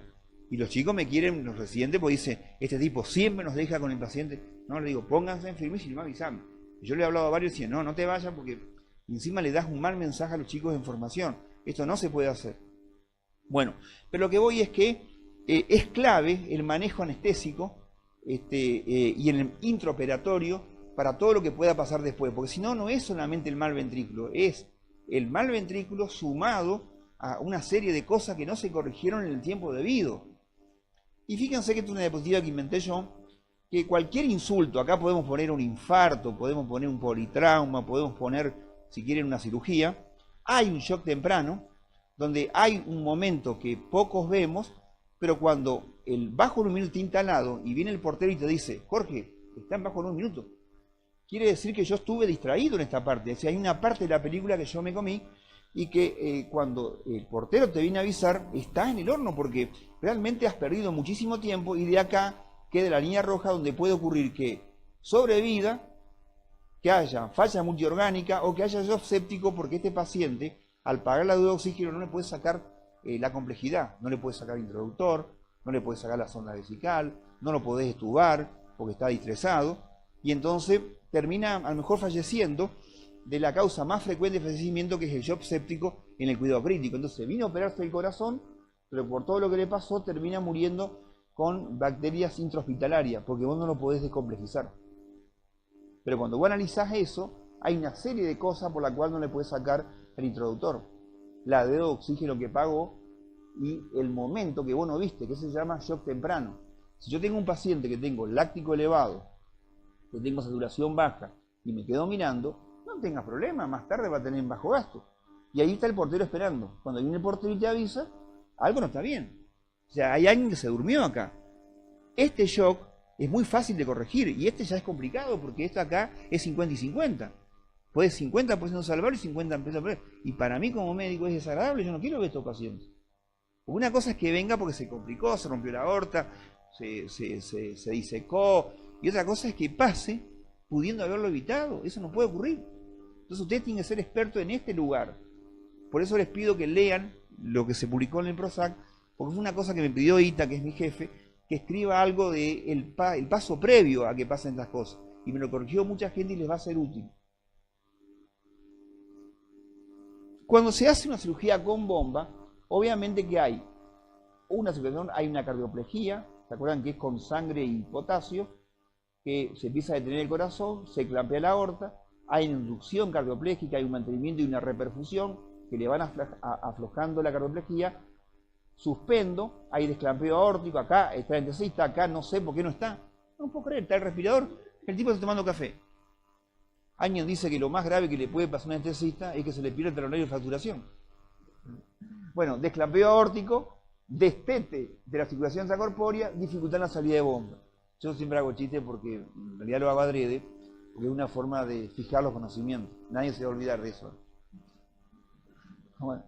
Y los chicos me quieren, los residentes, porque dicen, este tipo siempre nos deja con el paciente. No, le digo, pónganse enfermos y no me avisan. Yo le he hablado a varios y decían, no te vayas porque encima le das un mal mensaje a los chicos de formación. Esto no se puede hacer. Bueno, pero lo que voy es que es clave el manejo anestésico y en el intraoperatorio para todo lo que pueda pasar después. Porque si no, no es solamente el mal ventrículo, es el mal ventrículo sumado a una serie de cosas que no se corrigieron en el tiempo debido. Y fíjense que esta es una diapositiva que inventé yo, que cualquier insulto, acá podemos poner un infarto, podemos poner un politrauma, podemos poner, si quieren, una cirugía, hay un shock temprano, donde hay un momento que pocos vemos, pero cuando el bajo en un minuto está instalado y viene el portero y te dice, Jorge, está en bajo en un minuto, quiere decir que yo estuve distraído en esta parte. O sea, hay una parte de la película que yo me comí y que cuando el portero te viene a avisar, estás en el horno porque realmente has perdido muchísimo tiempo y de acá queda la línea roja donde puede ocurrir que sobrevida, que haya falla multiorgánica o que haya shock séptico porque este paciente, al pagar la deuda de oxígeno, no le puede sacar la complejidad, no le puede sacar el introductor, no le puede sacar la sonda vesical, no lo podés estubar porque está distresado y entonces termina a lo mejor falleciendo de la causa más frecuente de fallecimiento, que es el shock séptico en el cuidado crítico. Entonces vino a operarse el corazón, pero por todo lo que le pasó termina muriendo con bacterias intrahospitalarias, porque vos no lo podés descomplejizar. Pero cuando vos analizás eso, hay una serie de cosas por la cual no le podés sacar el introductor. La deuda de oxígeno que pagó y el momento que vos no viste, que se llama shock temprano. Si yo tengo un paciente que tengo láctico elevado, que tengo saturación baja y me quedo mirando, no tengas problema, más tarde va a tener bajo gasto. Y ahí está el portero esperando. Cuando viene el portero y te avisa, algo no está bien. O sea, hay alguien que se durmió acá. Este shock es muy fácil de corregir y este ya es complicado porque esto acá es 50 y 50. Puede 50% salvarlo y 50% perder. Y para mí como médico es desagradable, yo no quiero ver estos pacientes. Una cosa es que venga porque se complicó, se rompió la aorta, se disecó, y otra cosa es que pase pudiendo haberlo evitado. Eso no puede ocurrir. Entonces ustedes tienen que ser expertos en este lugar. Por eso les pido que lean lo que se publicó en el PROSAC, porque fue una cosa que me pidió Ita, que es mi jefe, que escriba algo de el paso previo a que pasen estas cosas. Y me lo corrigió mucha gente y les va a ser útil. Cuando se hace una cirugía con bomba, obviamente que hay una situación, hay una cardioplejía, ¿se acuerdan que es con sangre y potasio? Que se empieza a detener el corazón, se clampea la aorta, hay una inducción cardioplégica, hay un mantenimiento y una reperfusión que le van aflojando la cardioplegía, suspendo, hay desclampeo aórtico, acá está el anestesista, acá no sé por qué no está, no puedo creer, está el respirador, el tipo está tomando café. Años dice que lo más grave que le puede pasar a un anestesista es que se le pierda el talonario de fracturación. Bueno, desclampeo aórtico, destete de la circulación extracorpórea, dificultad en la salida de bomba. Yo siempre hago chiste porque en realidad lo hago adrede, porque es una forma de fijar los conocimientos. Nadie se va a olvidar de eso. Bueno.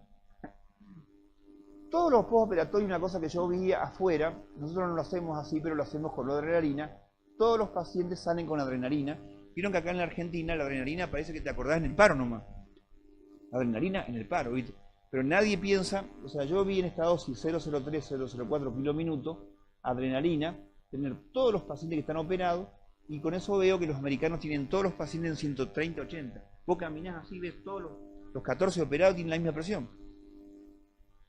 Todos los postoperatorios, una cosa que yo vi afuera, nosotros no lo hacemos así, pero lo hacemos con la adrenalina. Todos los pacientes salen con adrenalina. Vieron que acá en la Argentina la adrenalina parece que te acordás en el paro nomás. Adrenalina en el paro, ¿viste? Pero nadie piensa, o sea, yo vi en esta dosis 003, 004 kilóminutos, adrenalina, tener todos los pacientes que están operados, y con eso veo que los americanos tienen todos los pacientes en 130, 80. Vos caminás así, ves todos los 14 operados tienen la misma presión.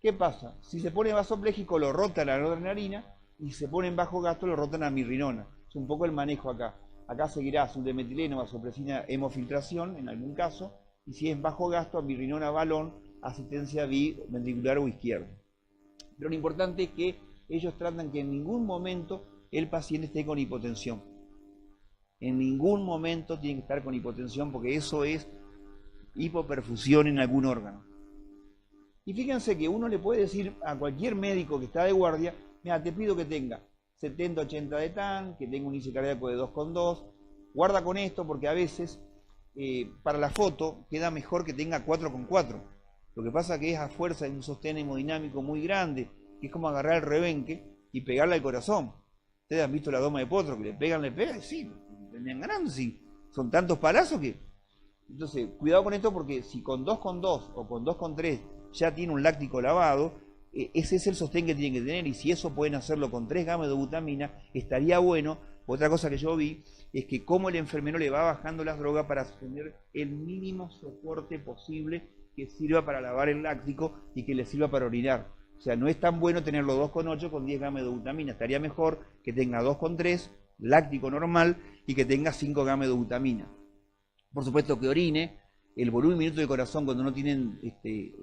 ¿Qué pasa? Si se pone vasopléjico lo rotan a la adrenalina, y si se pone en bajo gasto lo rotan a mirrinona. Es un poco el manejo acá. Acá seguirá suldemetileno, vasopresina, hemofiltración en algún caso, y si es bajo gasto, a mirrinona, balón, asistencia biventricular o izquierda. Pero lo importante es que ellos tratan que en ningún momento el paciente esté con hipotensión. En ningún momento tiene que estar con hipotensión porque eso es hipoperfusión en algún órgano. Y fíjense que uno le puede decir a cualquier médico que está de guardia, mira, te pido que tenga 70-80 de TAN, que tenga un índice cardíaco de 2,2, guarda con esto porque a veces para la foto queda mejor que tenga 4,4. Lo que pasa que es a fuerza de un sostén hemodinámico muy grande, que es como agarrar el rebenque y pegarle al corazón. Ustedes han visto la doma de potro, que le pegan, y sí, venían ganando, sí. Son tantos palazos que... Entonces, cuidado con esto porque si con 2,2 o con 2,3 ya tiene un láctico lavado, ese es el sostén que tienen que tener, y si eso pueden hacerlo con 3 gamedobutamina, estaría bueno. Otra cosa que yo vi es que como el enfermero le va bajando las drogas para tener el mínimo soporte posible que sirva para lavar el láctico y que le sirva para orinar. O sea, no es tan bueno tenerlo 2,8 con 10 gamedobutamina, estaría mejor que tenga 2,3, láctico normal, y que tenga 5 gamedobutamina. Por supuesto que orine. El volumen minuto del corazón cuando no tienen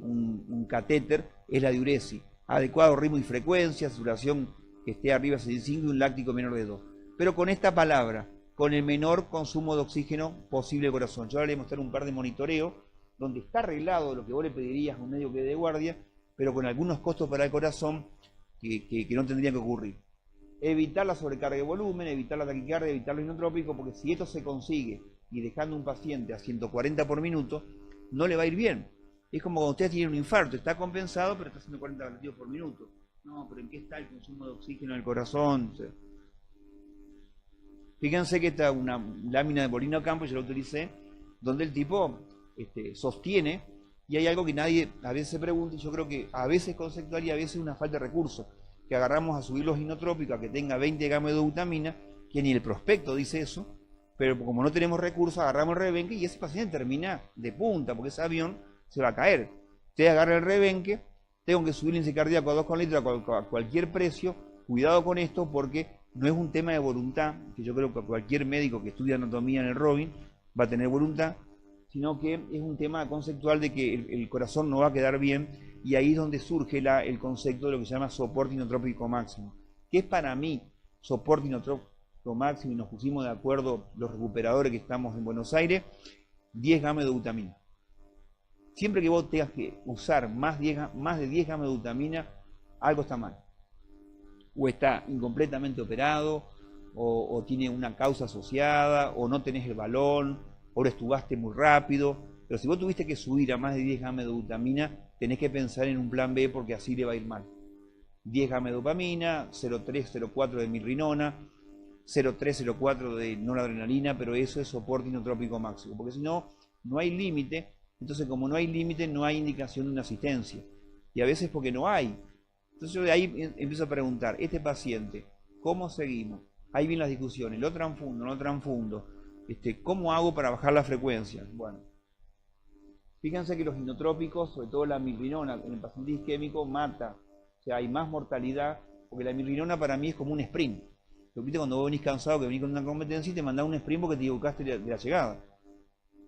un catéter es la diuresis. Adecuado ritmo y frecuencia, saturación que esté arriba de 65 y un láctico menor de 2. Pero con esta palabra, con el menor consumo de oxígeno posible del corazón. Yo ahora le voy a mostrar un par de monitoreo donde está arreglado lo que vos le pedirías a un médico que de guardia, pero con algunos costos para el corazón que no tendrían que ocurrir. Evitar la sobrecarga de volumen, evitar la taquicardia, evitar los inotrópicos, porque si esto se consigue y dejando un paciente a 140 por minuto, no le va a ir bien. Es como cuando ustedes tienen un infarto, está compensado, pero está haciendo 40 latidos por minuto. No, pero ¿en qué está el consumo de oxígeno en el corazón? Fíjense que está una lámina de Molino Campo, yo la utilicé, donde el tipo sostiene, y hay algo que nadie a veces se pregunta, y yo creo que a veces es conceptual y a veces es una falta de recursos, que agarramos a subir los inotrópicos a que tenga 20 gamma-dobutamina, que ni el prospecto dice eso, pero como no tenemos recursos, agarramos el rebenque y ese paciente termina de punta, porque ese avión se va a caer. Usted agarra el rebenque, tengo que subir el índice cardíaco a 2 con litro a cualquier precio, cuidado con esto porque no es un tema de voluntad, que yo creo que cualquier médico que estudia anatomía en el Robin va a tener voluntad, sino que es un tema conceptual de que el corazón no va a quedar bien, y ahí es donde surge el concepto de lo que se llama soporte inotrópico máximo, que es para mí soporte inotrópico máximo, y nos pusimos de acuerdo los recuperadores que estamos en Buenos Aires, 10 gamma-dobutamina. Siempre que vos tengas que usar más de 10 gamma-dobutamina, algo está mal. O está incompletamente operado, o tiene una causa asociada, o no tenés el balón, o lo estubaste muy rápido. Pero si vos tuviste que subir a más de 10 gamma-dobutamina, tenés que pensar en un plan B porque así le va a ir mal. 10 gamma-dopamina, 0,3-0,4 de mirrinona, 0,3-0,4 de noradrenalina, pero eso es soporte inotrópico máximo, porque si no, no hay límite. Entonces, como no hay límite, no hay indicación de una asistencia. Y a veces porque no hay. Entonces yo de ahí empiezo a preguntar, este paciente, ¿cómo seguimos? Ahí vienen las discusiones, ¿lo transfundo, no transfundo? ¿Cómo hago para bajar la frecuencia? Bueno, fíjense que los inotrópicos, sobre todo la mirrinona, en el paciente isquémico, mata. O sea, hay más mortalidad, porque la mirrinona para mí es como un sprint. Lo viste cuando vos venís cansado, que venís con una competencia y te mandás un sprint porque te equivocaste de la llegada.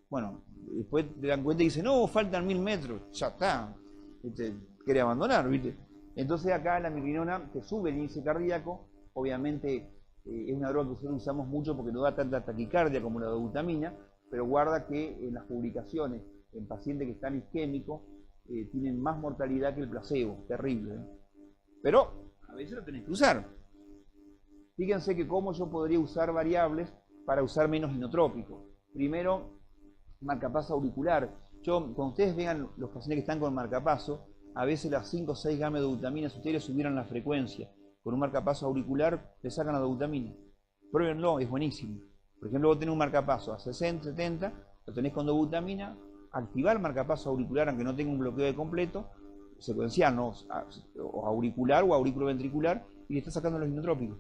Bueno, después te dan cuenta y dicen, no, faltan 1000 metros, ya está, quiere abandonar, ¿viste? Entonces acá la mirrinona te sube el índice cardíaco, obviamente es una droga que nosotros usamos mucho porque no da tanta taquicardia como la dobutamina, pero guarda que en las publicaciones, en pacientes que están isquémicos, tienen más mortalidad que el placebo, terrible, ¿eh? Pero a veces lo tenés que usar. Fíjense que cómo yo podría usar variables para usar menos inotrópicos. Primero, marcapaso auricular. Cuando ustedes vean los pacientes que están con marcapaso, a veces las 5 o 6 gamma-dobutamina, si ustedes les subieran la frecuencia con un marcapaso auricular, le sacan la dobutamina. Pruébenlo, es buenísimo. Por ejemplo, vos tenés un marcapaso a 60, 70, lo tenés con dobutamina, activar el marcapaso auricular, aunque no tenga un bloqueo de completo, secuencial, ¿no? O auricular o auriculoventricular, y le está sacando los inotrópicos.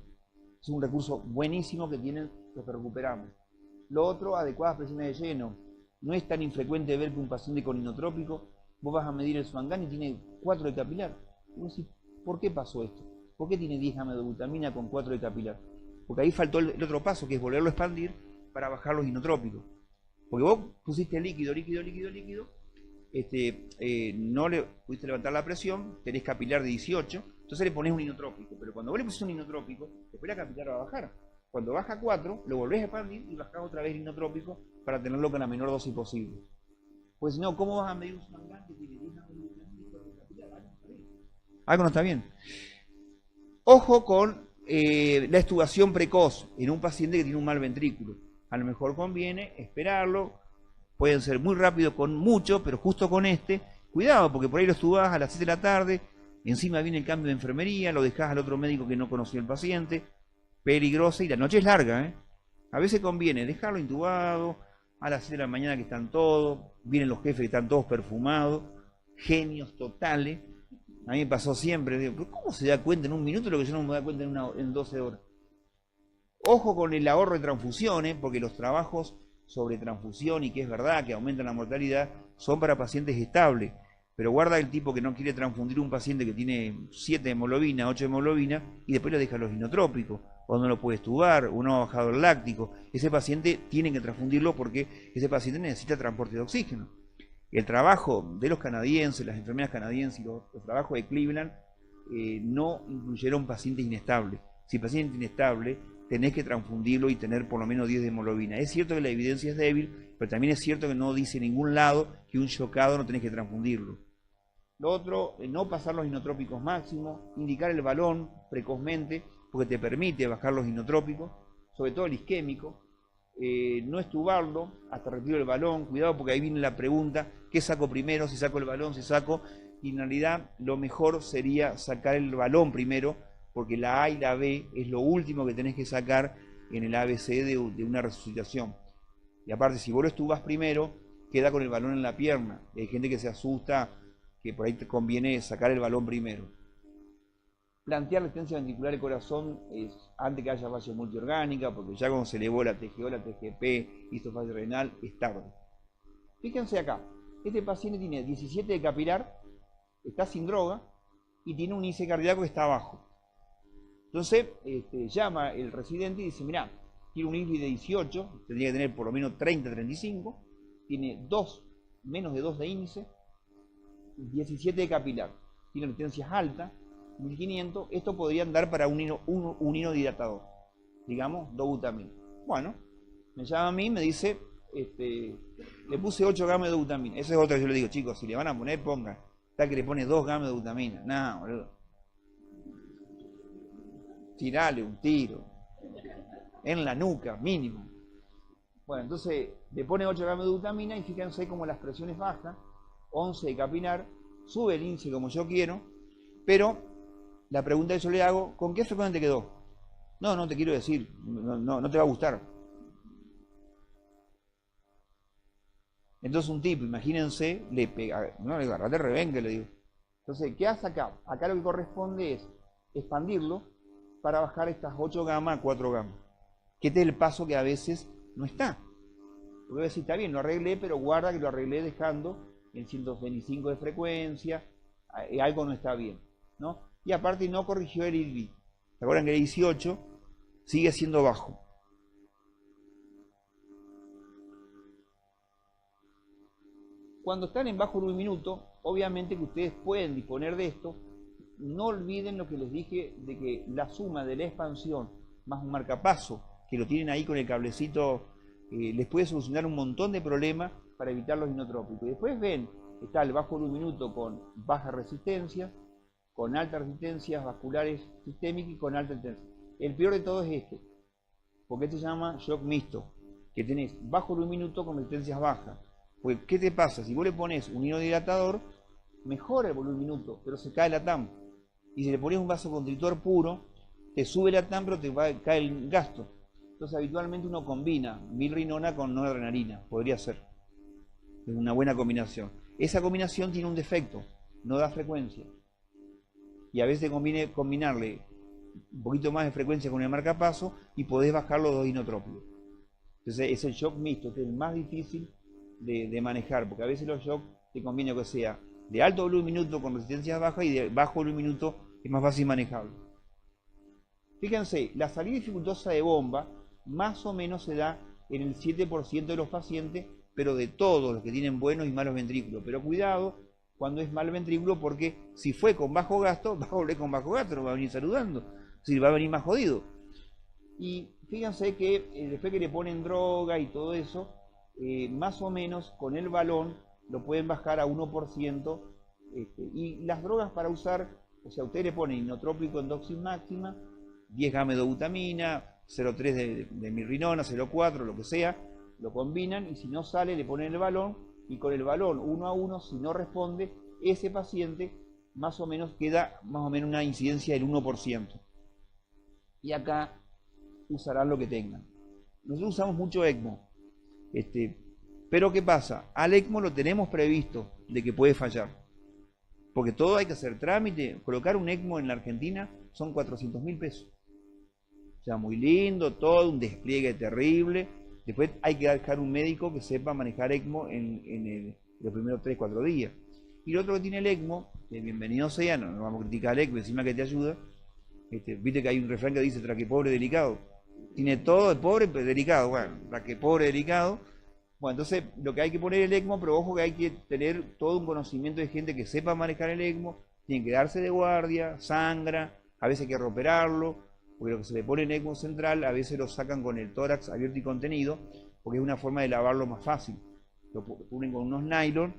Es un recurso buenísimo que tienen los que recuperamos. Lo otro, adecuadas presiones de lleno. No es tan infrecuente ver que un paciente con inotrópico, vos vas a medir el Swangan y tiene 4 de capilar. Y vos decís, ¿por qué pasó esto? ¿Por qué tiene 10 gamma-dobutamina con 4 de capilar? Porque ahí faltó el otro paso, que es volverlo a expandir para bajar los inotrópicos. Porque vos pusiste líquido, no le pudiste levantar la presión, tenés capilar de 18, entonces le pones un inotrópico. Pero cuando vos le pones un inotrópico, después la capilar va a bajar. Cuando baja 4, lo volvés a expandir y bajás otra vez el inotrópico para tenerlo con la menor dosis posible. Pues si no, ¿cómo vas a medir un Swangan que tiene 10 gamma-dobutamina? Algo no está bien. Ojo con la extubación precoz en un paciente que tiene un mal ventrículo. A lo mejor conviene esperarlo, pueden ser muy rápido con mucho, pero justo con cuidado, porque por ahí lo extubás a las 7 de la tarde, encima viene el cambio de enfermería, lo dejás al otro médico que no conoció el paciente, peligrosa, y la noche es larga, ¿eh? A veces conviene dejarlo intubado, a las 7 de la mañana que están todos, vienen los jefes que están todos perfumados, genios totales. A mí me pasó siempre, digo, ¿pero cómo se da cuenta en un minuto lo que yo no me da cuenta en 12 horas? Ojo con el ahorro de transfusiones, porque los trabajos sobre transfusión, y que es verdad que aumentan la mortalidad, son para pacientes estables. Pero guarda el tipo que no quiere transfundir un paciente que tiene 7 de hemoglobina, 8 de hemoglobina, y después le deja los inotrópicos, o no lo puede extubar, o no ha bajado el láctico. Ese paciente tiene que transfundirlo porque ese paciente necesita transporte de oxígeno. El trabajo de los canadienses, las enfermeras canadienses y los trabajos de Cleveland, no incluyeron pacientes inestables. Si paciente inestable, tenés que transfundirlo y tener por lo menos 10 de hemoglobina. Es cierto que la evidencia es débil, pero también es cierto que no dice en ningún lado que un chocado no tenés que transfundirlo. Lo otro, no pasar los inotrópicos máximos, indicar el balón precozmente, porque te permite bajar los inotrópicos, sobre todo el isquémico, no estubarlo hasta retiro el balón, cuidado porque ahí viene la pregunta, ¿qué saco primero? Si saco el balón, si saco, y en realidad lo mejor sería sacar el balón primero, porque la A y la B es lo último que tenés que sacar en el ABC de una resucitación. Y aparte, si vos lo estubas primero, queda con el balón en la pierna. Hay gente que se asusta, que por ahí te conviene sacar el balón primero. Plantear resistencia ventricular del corazón es antes que haya falla multiorgánica, porque ya cuando se elevó la TGO, la TGP, hizo falla renal, es tarde. Fíjense acá, este paciente tiene 17 de capilar, está sin droga y tiene un índice cardíaco que está bajo. Entonces llama el residente y dice, mirá, tiene un índice de 18, tendría que tener por lo menos 30, 35, tiene menos de 2 de índice, 17 de capilar, tiene resistencias altas, 1500, esto podría andar para un inodilatador, digamos, dobutamina. Bueno, me llama a mí y me dice, le puse 8 gamas de dobutamina. Esa es otra que yo le digo, chicos, si le van a poner, pongan. Está que le pone 2 gamas de dobutamina. No, boludo. Tirale un tiro. En la nuca, mínimo. Bueno, entonces le pone 8 gamas de dobutamina y fíjense cómo las presiones bajan, 11 de capilar, sube el índice como yo quiero, pero la pregunta que yo le hago, ¿con qué frecuencia te quedó? No, no te quiero decir, no te va a gustar. Entonces un tipo, imagínense, le pega, no le agarrate rebenque, le digo. Entonces, ¿qué hace acá? Acá lo que corresponde es expandirlo para bajar estas 8 gamas a 4 gamas. Que este es el paso que a veces no está. Porque voy a decir, está bien, lo arreglé, pero guarda que lo arreglé dejando en 125 de frecuencia, algo no está bien, ¿no? Y aparte no corrigió el IRB. ¿Se acuerdan que el 18 sigue siendo bajo? Cuando están en bajo en un minuto, obviamente que ustedes pueden disponer de esto. No olviden lo que les dije de que la suma de la expansión más un marcapaso, que lo tienen ahí con el cablecito, les puede solucionar un montón de problemas para evitar los inotrópicos. Y después ven, está el bajo en un minuto con baja resistencia, con altas resistencias vasculares sistémicas y con alta intensidad. El peor de todo es este, porque este se llama shock mixto, que tenés bajo en un minuto con resistencias bajas. Pues, ¿qué te pasa? Si vos le pones un inodilatador, mejora el volumen minuto, pero se cae la TAM. Y si le pones un vasoconstrictor puro, te sube la TAM, pero te cae el gasto. Entonces, habitualmente uno combina milrinona con noradrenalina, podría ser. Es una buena combinación. Esa combinación tiene un defecto, no da frecuencia. Y a veces conviene combinarle un poquito más de frecuencia con el marcapaso y podés bajar los dos inotrópicos. Entonces es el shock mixto, que es el más difícil de manejar, porque a veces los shocks te conviene que sea de alto volumen minuto con resistencias bajas y de bajo volumen minuto es más fácil manejarlo. Fíjense, la salida dificultosa de bomba más o menos se da en el 7% de los pacientes, pero de todos los que tienen buenos y malos ventrículos. Pero cuidado cuando es mal ventrículo, porque si fue con bajo gasto, va a volver con bajo gasto, no va a venir saludando, es decir, va a venir más jodido. Y fíjense que después que le ponen droga y todo eso, más o menos con el balón lo pueden bajar a 1%, y las drogas para usar, o sea, ustedes le ponen inotrópico en dosis máxima, 10 gamas de dobutamina, 0,3 de mirrinona, 0,4, lo que sea, lo combinan y si no sale le ponen el balón y con el balón 1 a 1, si no responde, ese paciente más o menos queda más o menos una incidencia del 1%. Y acá usarán lo que tengan. Nosotros usamos mucho ECMO. Pero ¿qué pasa? Al ECMO lo tenemos previsto de que puede fallar. Porque todo hay que hacer trámite. Colocar un ECMO en la Argentina son 400.000 pesos. O sea, muy lindo, todo un despliegue terrible. Después hay que dejar un médico que sepa manejar ECMO en los primeros 3-4 días. Y lo otro que tiene el ECMO, que bienvenido sea, no vamos a criticar al ECMO, encima que te ayuda. Viste que hay un refrán que dice traque pobre delicado. Tiene todo de pobre pero delicado. Bueno, traque pobre delicado. Bueno, entonces lo que hay que poner el ECMO, pero ojo que hay que tener todo un conocimiento de gente que sepa manejar el ECMO, tienen que darse de guardia, sangra, a veces hay que reoperarlo, porque lo que se le pone en ECMO central, a veces lo sacan con el tórax abierto y contenido, porque es una forma de lavarlo más fácil. Lo ponen con unos nylon,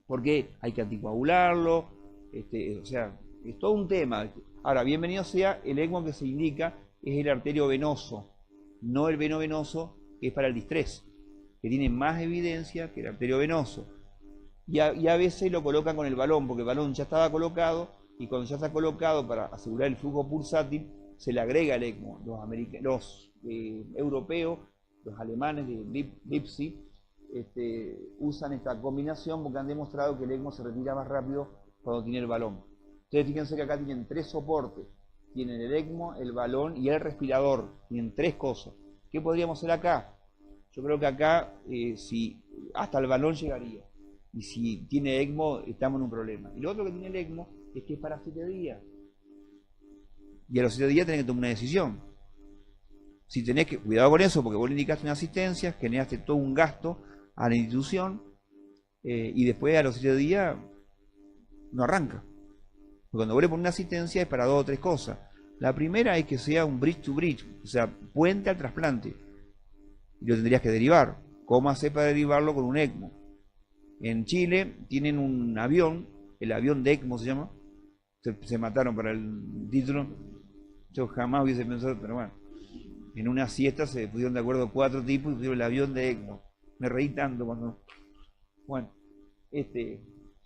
porque hay que anticoagularlo, o sea, es todo un tema. Ahora, bienvenido sea, el ECMO que se indica es el arterio venoso, no el veno venoso, que es para el distrés, que tiene más evidencia que el arterio venoso. Y a veces lo colocan con el balón, porque el balón ya estaba colocado, y cuando ya está colocado para asegurar el flujo pulsátil, se le agrega el ECMO. Los europeos, los alemanes de Leipzig, usan esta combinación porque han demostrado que el ECMO se retira más rápido cuando tiene el balón. Entonces fíjense que acá tienen 3 soportes. Tienen el ECMO, el balón y el respirador. Tienen 3 cosas. ¿Qué podríamos hacer acá? Yo creo que acá, si hasta el balón llegaría. Y si tiene ECMO, estamos en un problema. Y lo otro que tiene el ECMO es que es para 7 días. Y a los 7 días tenés que tomar una decisión. Si tenés que, cuidado con eso, porque vos le indicaste una asistencia, generaste todo un gasto a la institución, y después a los 7 días no arranca. Porque cuando vos le pones una asistencia es para 2 o 3 cosas. La primera es que sea un bridge to bridge, o sea, puente al trasplante. Y lo tendrías que derivar. ¿Cómo hacer para derivarlo con un ECMO? En Chile tienen un avión, el avión de ECMO se llama. Se mataron para el título. Yo jamás hubiese pensado, pero bueno. En una siesta se pusieron de acuerdo 4 tipos y pusieron el avión de ECMO. Me reí tanto cuando... Bueno,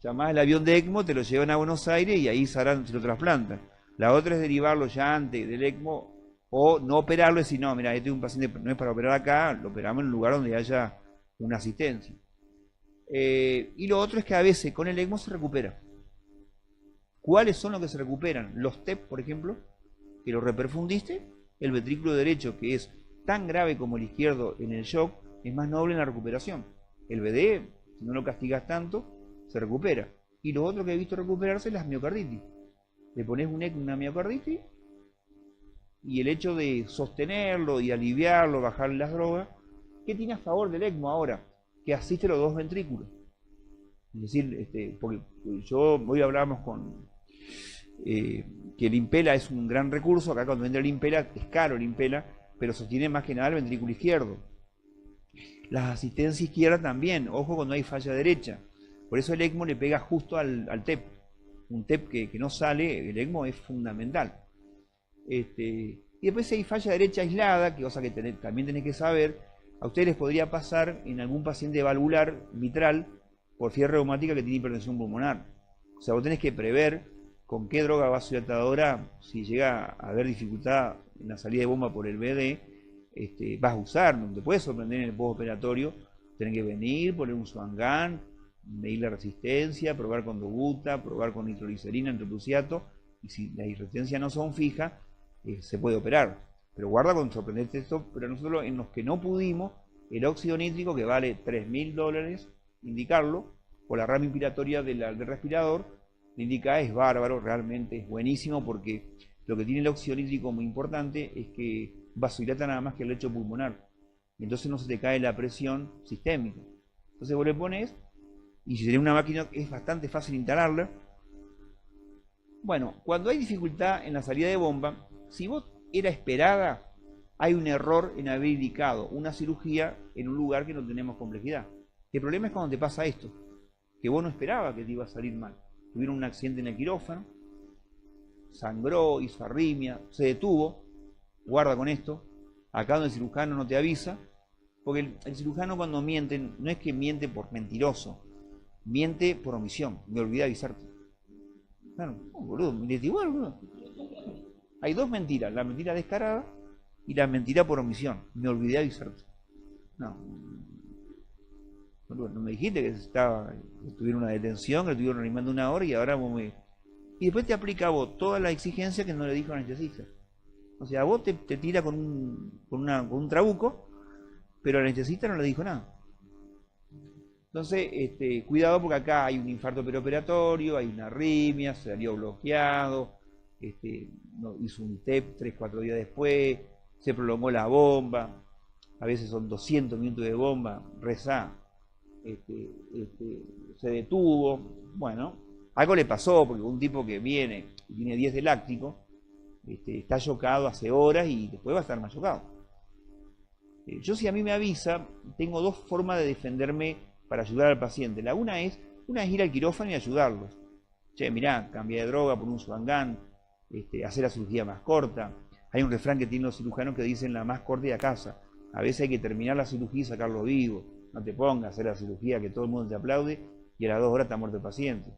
llamás el avión de ECMO, te lo llevan a Buenos Aires y ahí sabrán si lo trasplantan. La otra es derivarlo ya antes del ECMO o no operarlo y decir, no, mira, este es un paciente, no es para operar acá, lo operamos en un lugar donde haya una asistencia. Y lo otro es que a veces con el ECMO se recupera. ¿Cuáles son los que se recuperan? Los TEP, por ejemplo, que lo reperfundiste, el ventrículo derecho, que es tan grave como el izquierdo en el shock, es más noble en la recuperación. El VD, si no lo castigas tanto, se recupera. Y lo otro que he visto recuperarse es las miocarditis. Le pones un ECMO, una miocarditis, y el hecho de sostenerlo y aliviarlo, bajarle las drogas, ¿qué tiene a favor del ECMO ahora? Que asiste los 2 ventrículos. Es decir, porque hoy hablábamos con que el Impela es un gran recurso. Acá cuando entra el Impela, es caro el Impela, pero sostiene más que nada el ventrículo izquierdo. Las asistencias izquierdas también, ojo cuando hay falla derecha. Por eso el ECMO le pega justo al TEP. Un TEP que no sale, el ECMO es fundamental. Y después si hay falla derecha aislada, que cosa que también tenés que saber, a ustedes les podría pasar en algún paciente valvular mitral por fiebre reumática que tiene hipertensión pulmonar. O sea, vos tenés que prever con qué droga vasodilatadora, si llega a haber dificultad en la salida de bomba por el BD, vas a usar. No te puedes sorprender en el postoperatorio. Tenés que venir, poner un Swan-Gun, medir la resistencia, probar con dobuta, probar con nitroglicerina, nitroprusiato, y si las resistencias no son fijas, se puede operar. Pero guarda con sorprenderte esto, pero nosotros en los que no pudimos, el óxido nítrico que vale $3.000 indicarlo, o la rama inspiratoria del respirador, le indica es bárbaro, realmente es buenísimo, porque lo que tiene el óxido nítrico muy importante es que vasodilata nada más que el lecho pulmonar, entonces no se te cae la presión sistémica. Entonces vos le pones, y si tenés una máquina es bastante fácil instalarla. Bueno, cuando hay dificultad en la salida de bomba, si vos era esperada, hay un error en haber indicado una cirugía en un lugar que no tenemos complejidad. El problema es cuando te pasa esto, que vos no esperabas que te iba a salir mal. Tuvieron un accidente en el quirófano, sangró, hizo arritmia, se detuvo, guarda con esto, acá donde el cirujano no te avisa, porque el cirujano cuando miente, no es que miente por mentiroso, miente por omisión, me olvidé avisarte. Claro, boludo, mirete igual, boludo. Hay 2 mentiras, la mentira descarada y la mentira por omisión, me olvidé avisarte. No, boludo, no me dijiste que estuvieron una detención, que lo estuvieron animando 1 hora y ahora vos me... Y después te aplica a vos toda la exigencia que no le dijo al anestesista. O sea, a vos te tira con un trabuco, pero al anestesista no le dijo nada. Entonces, cuidado porque acá hay un infarto preoperatorio, hay una arritmia, se salió bloqueado, hizo un TEP 3-4 días después, se prolongó la bomba, a veces son 200 minutos de bomba, rezá, se detuvo. Bueno, Algo le pasó, porque un tipo que viene y tiene 10 de láctico, está chocado hace horas y después va a estar más chocado. Yo, si a mí me avisa, tengo dos formas de defenderme para ayudar al paciente. Una es ir al quirófano y ayudarlos. Che, mirá, cambia de droga por un Suvangán, hacer la cirugía más corta. Hay un refrán que tienen los cirujanos que dicen la más corta y a casa. A veces hay que terminar la cirugía y sacarlo vivo. No te pongas a hacer la cirugía que todo el mundo te aplaude y a las 2 horas está muerto el paciente.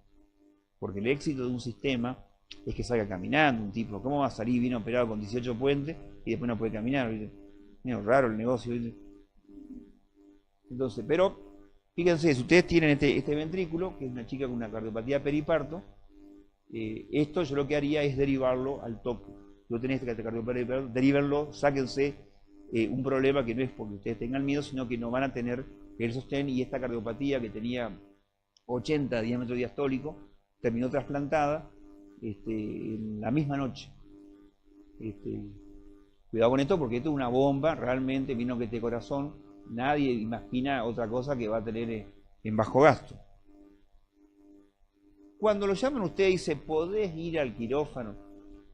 Porque el éxito de un sistema es que salga caminando un tipo. ¿Cómo va a salir bien operado con 18 puentes y después no puede caminar? ¿Viste? Es raro el negocio, ¿viste? Entonces, pero fíjense, si ustedes tienen este ventrículo, que es una chica con una cardiopatía periparto, esto yo lo que haría es derivarlo al toque. Si vos tenés este cardiopatía periparto, derivarlo, sáquense un problema que no es porque ustedes tengan miedo, sino que no van a tener el sostén, y esta cardiopatía que tenía 80 de diámetro diastólico terminó trasplantada en la misma noche. Cuidado con esto, porque esto es una bomba, realmente, vino que este corazón, nadie imagina otra cosa que va a tener en bajo gasto. Cuando lo llaman ustedes y dicen, podés ir al quirófano.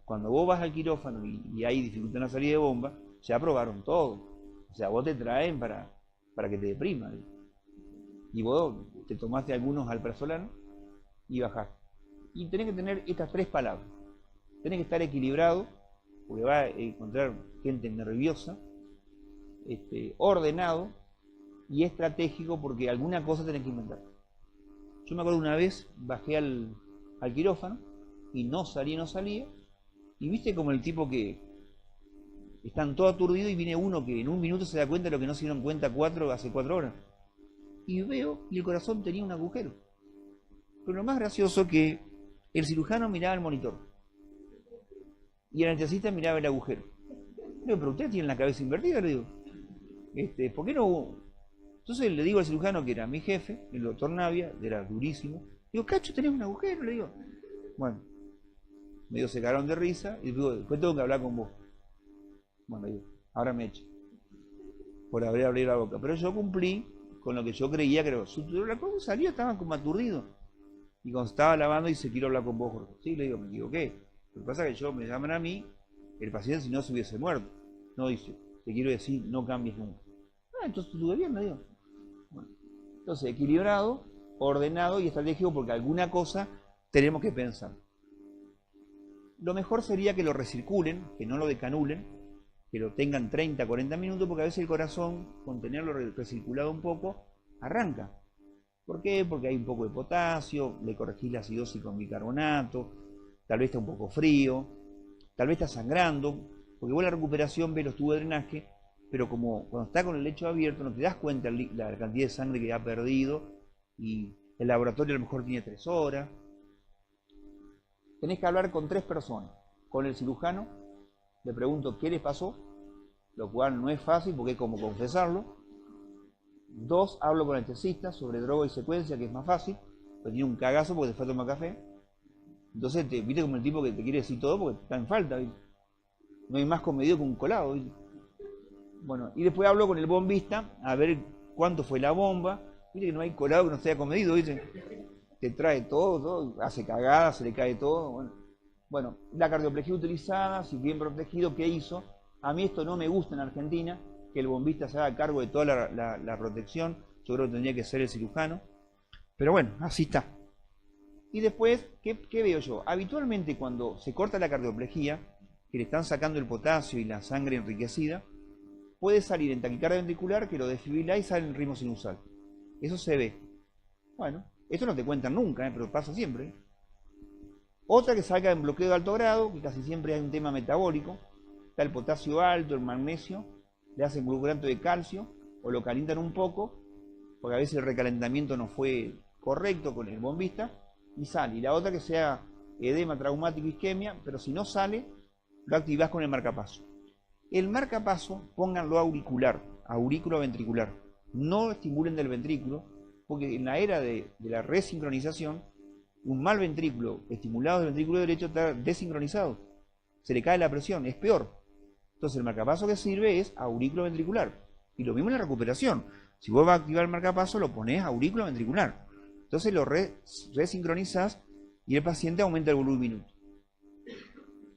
Cuando vos vas al quirófano y hay dificultad en la salida de bomba, ya probaron todo. O sea, vos te traen para que te depriman. Y vos te tomaste algunos alprazolam y bajás. Y tenés que tener estas 3 palabras. Tenés que estar equilibrado, porque va a encontrar gente nerviosa, ordenado y estratégico, porque alguna cosa tenés que inventar. Yo me acuerdo una vez, bajé al quirófano y no salía, y viste como el tipo que están todos aturdidos y viene uno que en un minuto se da cuenta de lo que no se dieron cuenta hace 4 horas. Y veo, y el corazón tenía un agujero. Pero lo más gracioso que el cirujano miraba el monitor y el anestesista miraba el agujero. Le digo, pero usted tiene la cabeza invertida, le digo. ¿Por qué no? Entonces le digo al cirujano, que era mi jefe, el doctor Navia, era durísimo. Digo, Cacho, tenés un agujero, le digo. Bueno, medio se cagaron de risa y digo, después tengo que hablar con vos. Bueno, digo, ahora me echa por haber abierto la boca. Pero yo cumplí con lo que yo creía que era. ¿Cómo salió? Estaban como aturdidos. Y cuando estaba lavando dice, quiero hablar con vos, Jorge. Sí, le digo, me equivoqué. Lo que pasa es que me llaman a mí, el paciente, si no se hubiese muerto. No, dice, te quiero decir, no cambies nunca. Entonces estuve bien, me digo. Bueno, entonces, equilibrado, ordenado y estratégico, porque alguna cosa tenemos que pensar. Lo mejor sería que lo recirculen, que no lo decanulen, que lo tengan 30, 40 minutos, porque a veces el corazón, con tenerlo recirculado un poco, arranca. ¿Por qué? Porque hay un poco de potasio, le corregís la acidosis con bicarbonato, tal vez está un poco frío, tal vez está sangrando, porque vos la recuperación ves los tubos de drenaje, pero como cuando está con el lecho abierto no te das cuenta la cantidad de sangre que ha perdido, y el laboratorio a lo mejor tiene 3 horas. Tenés que hablar con 3 personas. Con el cirujano, le pregunto qué les pasó, lo cual no es fácil porque es como confesarlo. 2, hablo con el anestesista sobre droga y secuencia, que es más fácil, pero tiene un cagazo porque te fue a tomar café. Entonces, viste como el tipo que te quiere decir todo porque está en falta, ¿viste? No hay más comedido que un colado, ¿viste? Bueno, y después hablo con el bombista a ver cuánto fue la bomba. Viste que no hay colado que no sea comedido, ¿viste? Te trae todo, hace cagada, se le cae todo. Bueno, la cardioplegia utilizada, si bien protegido, ¿qué hizo? A mí esto no me gusta en Argentina, que el bombista se haga cargo de toda la protección. Yo creo que tendría que ser el cirujano. Pero bueno, así está. Y después, ¿qué veo yo? Habitualmente cuando se corta la cardioplegia, que le están sacando el potasio y la sangre enriquecida, puede salir en taquicardia ventricular, que lo desfibrila y sale en ritmo sinusal. Eso se ve. Bueno, esto no te cuentan nunca, pero pasa siempre. Otra que salga en bloqueo de alto grado, que casi siempre hay un tema metabólico. Está el potasio alto, el magnesio, le hacen glucurato de calcio, o lo calientan un poco, porque a veces el recalentamiento no fue correcto con el bombista, y sale. Y la otra que sea edema traumático, isquemia, pero si no sale, lo activás con el marcapaso. El marcapaso, pónganlo auricular, aurículo ventricular. No estimulen del ventrículo, porque en la era de la resincronización, un mal ventrículo estimulado del ventrículo derecho está desincronizado. Se le cae la presión, es peor. Entonces el marcapaso que sirve es aurículo ventricular. Y lo mismo en la recuperación. Si vos vas a activar el marcapaso, lo ponés aurículo ventricular. Entonces lo resincronizás y el paciente aumenta el volumen minuto.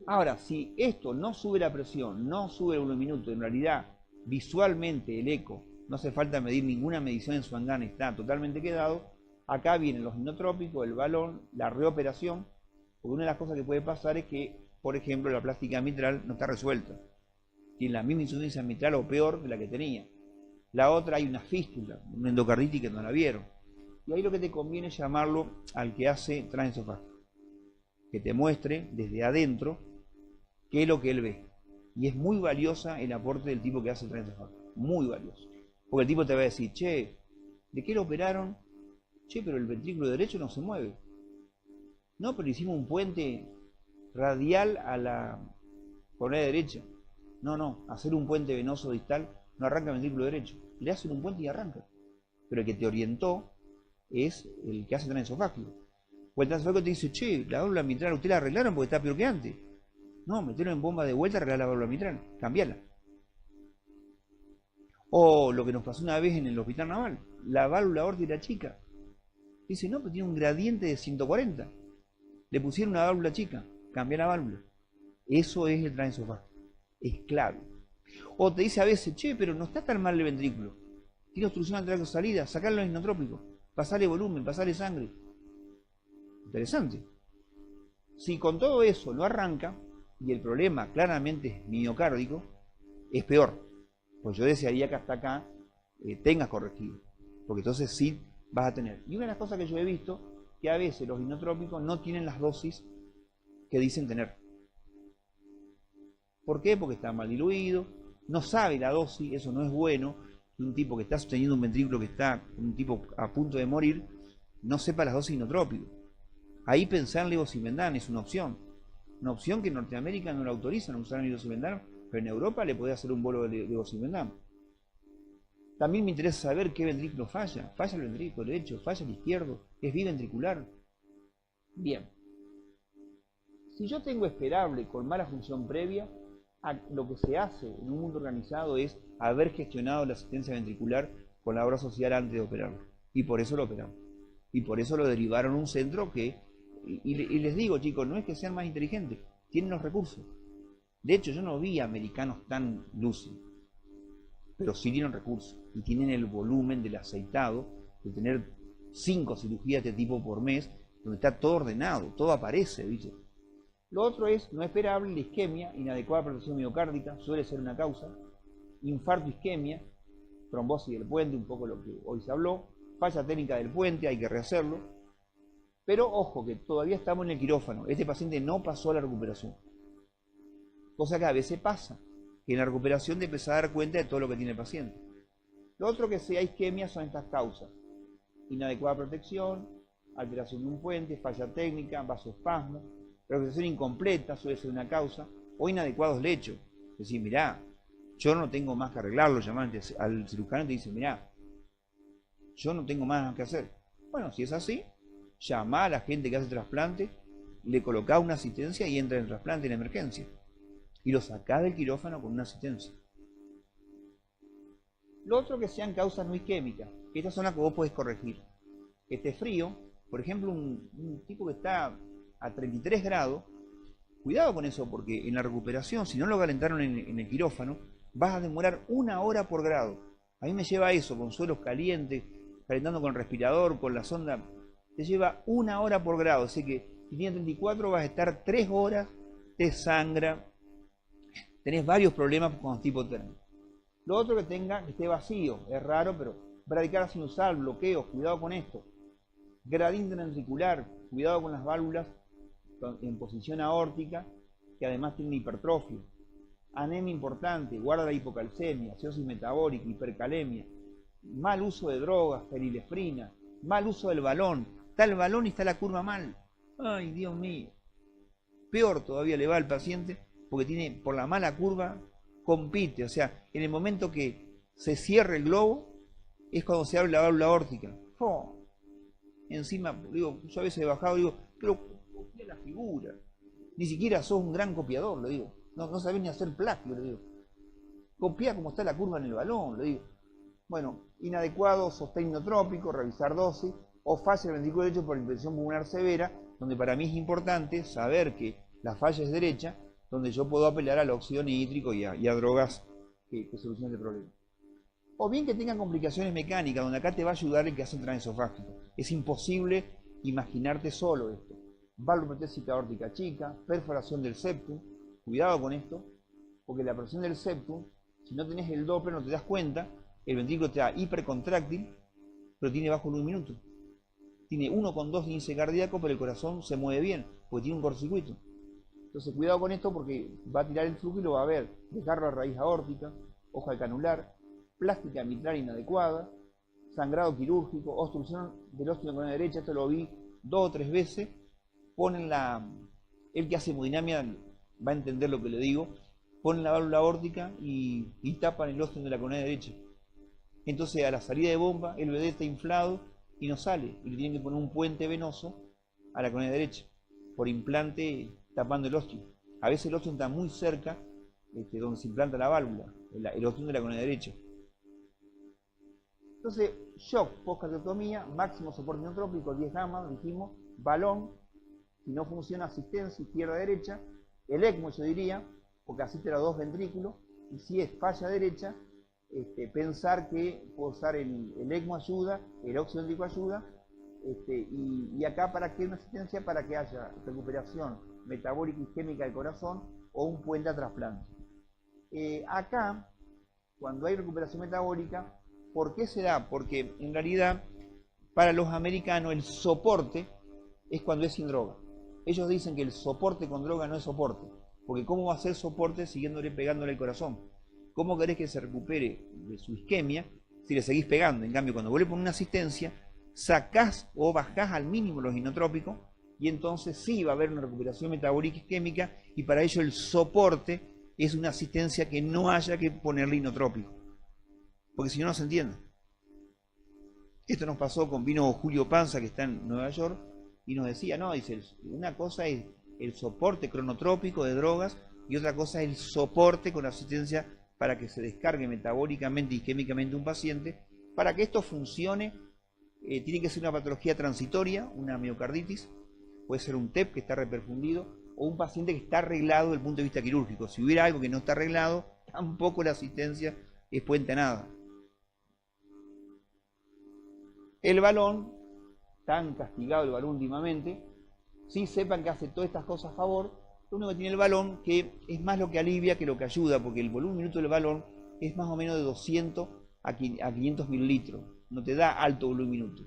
Ahora, si esto no sube la presión, no sube el volumen minuto, en realidad visualmente el eco, no hace falta medir ninguna medición en Swan-Ganz, está totalmente quedado, acá vienen los inotrópicos, el balón, la reoperación, porque una de las cosas que puede pasar es que, por ejemplo, la plástica mitral no está resuelta, tiene la misma insuficiencia mitral o peor que la que tenía. La otra, hay una fístula, una endocarditis que no la vieron. Y ahí lo que te conviene es llamarlo al que hace transesofágico, que te muestre desde adentro qué es lo que él ve. Y es muy valiosa el aporte del tipo que hace el transesofágico, muy valioso. Porque el tipo te va a decir, che, ¿de qué lo operaron? Che, pero el ventrículo derecho no se mueve. No, pero hicimos un puente radial a la coronilla derecha. No, hacer un puente venoso distal no arranca el ventrículo derecho. Le hacen un puente y arranca. Pero el que te orientó es el que hace transesofágico. O el transesofágico te dice, che, la válvula mitral ustedes la arreglaron porque está peor que antes. No, metieron en bomba de vuelta, arreglar la válvula mitral, cambiala. O lo que nos pasó una vez en el hospital naval, la válvula aórtica era chica. Dice, no, pero tiene un gradiente de 140. Le pusieron una válvula chica, cambia la válvula. Eso es el transesofágico, es clave. O te dice a veces, che, pero no está tan mal el ventrículo. Tiene obstrucción al tracto de salida, sacarlo en inotrópico, pasarle volumen, pasarle sangre. Interesante. Si con todo eso no arranca, y el problema claramente es miocárdico, es peor. Pues yo desearía que hasta acá tengas corregido, porque entonces sí vas a tener. Y una de las cosas que yo he visto, que a veces los inotrópicos no tienen las dosis que dicen tener. ¿Por qué? Porque está mal diluido, no sabe la dosis, eso no es bueno. Un tipo que está sosteniendo un ventrículo que está, un tipo a punto de morir, no sepa las dosis inotrópicos. Ahí pensar en levosimendan es una opción que en Norteamérica no la autorizan a usar levosimendan, pero en Europa le puede hacer un bolo de levosimendan. También me interesa saber qué ventrículo falla. Falla el ventrículo derecho, falla el izquierdo, es biventricular. Bien. Si yo tengo esperable con mala función previa, lo que se hace en un mundo organizado es haber gestionado la asistencia ventricular con la obra social antes de operarlo. Y por eso lo operamos. Y por eso lo derivaron a un centro que, y les digo chicos, no es que sean más inteligentes, tienen los recursos. De hecho, yo no vi americanos tan lúcidos, pero sí tienen recursos y tienen el volumen del aceitado de tener 5 cirugías de este tipo por mes, donde está todo ordenado, todo aparece, ¿viste? Lo otro es no esperable, la isquemia, inadecuada protección miocárdica, suele ser una causa, infarto, isquemia, trombosis del puente, un poco lo que hoy se habló, falla técnica del puente, hay que rehacerlo, pero ojo que todavía estamos en el quirófano, este paciente no pasó a la recuperación, cosa que a veces pasa, que en la recuperación te empezás a dar cuenta de todo lo que tiene el paciente. Lo otro que sea isquemia son estas causas, inadecuada protección, alteración de un puente, falla técnica, vasoespasmo, reorganización incompleta suele ser una causa, o inadecuados lechos. Es decir, mirá, yo no tengo más que arreglarlo, llaman al cirujano y te dice, mirá, yo no tengo más que hacer. Bueno, si es así, llama a la gente que hace trasplante, le colocá una asistencia y entra en el trasplante en emergencia. Y lo sacás del quirófano con una asistencia. Lo otro que sean causas no isquémicas, que estas son las que vos podés corregir. Que esté frío, por ejemplo, un tipo que está a 33 grados, cuidado con eso, porque en la recuperación, si no lo calentaron en el quirófano, vas a demorar 1 hora por grado. A mí me lleva eso, con suelos calientes, calentando con el respirador, con la sonda, te lleva 1 hora por grado, así que si tienes 34 vas a estar 3 horas, te sangra, tenés varios problemas con los tipos térmicos. Lo otro que esté vacío, es raro, pero bradicardia sinusal, bloqueos, cuidado con esto. Gradiente ventricular, cuidado con las válvulas en posición aórtica, que además tienen hipertrofia. Anemia importante, guarda la hipocalcemia, cirrosis metabólica, hipercalemia. Mal uso de drogas, ferilefrina, mal uso del balón. Está el balón y está la curva mal. Ay, Dios mío. Peor todavía le va al paciente porque tiene por la mala curva, compite. O sea, en el momento que se cierra el globo, es cuando se abre la válvula aórtica. ¡Oh! Encima, digo, yo a veces he bajado, digo, pero copia la figura. Ni siquiera sos un gran copiador, le digo. No sabés ni hacer plagio, le digo. Copia como está la curva en el balón, le digo. Bueno, inadecuado, sostén inotrópico, revisar dosis. o falla el ventrículo derecho por hipertensión pulmonar severa, donde para mí es importante saber que la falla es derecha, donde yo puedo apelar al óxido nítrico y a drogas que solucionen el problema. O bien que tengan complicaciones mecánicas, donde acá te va a ayudar el gas transesofágico. Es imposible imaginarte solo esto. Válvula protésica aórtica chica, perforación del septum. Cuidado con esto, porque la presión del septum, si no tenés el Doppler, no te das cuenta, el ventrículo te da hipercontráctil, pero tiene bajo en un minuto. Tiene 1,2 de índice cardíaco, pero el corazón se mueve bien, porque tiene un cortocircuito. Entonces cuidado con esto porque va a tirar el flujo y lo va a ver. Desgarro a raíz aórtica, hoja canular, plástica mitral inadecuada, sangrado quirúrgico, obstrucción del óseo con la derecha, esto lo vi 2 o 3 veces. Ponen el que hace hemodinamia va a entender lo que le digo, ponen la válvula aórtica y tapan el óseo de la coronaria derecha. Entonces a la salida de bomba el bebé está inflado y no sale, y le tienen que poner un puente venoso a la coronaria derecha, por implante tapando el óseo. A veces el óseo está muy cerca donde se implanta la válvula, el óseo de la coronaria derecha. Entonces, shock postcardiotomía, máximo soporte neotrópico, 10 gamma, dijimos, balón, si no funciona asistencia izquierda-derecha, el ECMO yo diría, porque asiste a los 2 ventrículos, y si es falla derecha, pensar que puedo usar el ECMO ayuda, el óxido nítrico ayuda, y acá para que una asistencia para que haya recuperación metabólica isquémica del corazón o un puente a trasplante. Acá, cuando hay recuperación metabólica, ¿por qué se da? Porque en realidad para los americanos el soporte es cuando es sin droga. Ellos dicen que el soporte con droga no es soporte, porque ¿cómo va a ser soporte siguiéndole pegándole el corazón? ¿Cómo querés que se recupere de su isquemia si le seguís pegando? En cambio, cuando vos le pones una asistencia, sacás o bajás al mínimo los inotrópicos y entonces sí va a haber una recuperación metabólica isquémica, y para ello el soporte es una asistencia que no haya que ponerle inotrópico, porque si no, no se entiende. Esto nos pasó vino Julio Panza, que está en Nueva York, y nos decía, no, dice, una cosa es el soporte cronotrópico de drogas y otra cosa es el soporte con asistencia para que se descargue metabólicamente y isquémicamente un paciente. Para que esto funcione, tiene que ser una patología transitoria, una miocarditis, puede ser un TEP que está reperfundido, o un paciente que está arreglado desde el punto de vista quirúrgico. Si hubiera algo que no está arreglado, tampoco la asistencia es puente a nada. El balón, tan castigado el balón últimamente, sí sepan que hace todas estas cosas a favor. Lo único que tiene el balón, que es más lo que alivia que lo que ayuda, porque el volumen minuto del balón es más o menos de 200 a 500 mililitros. No te da alto volumen minuto,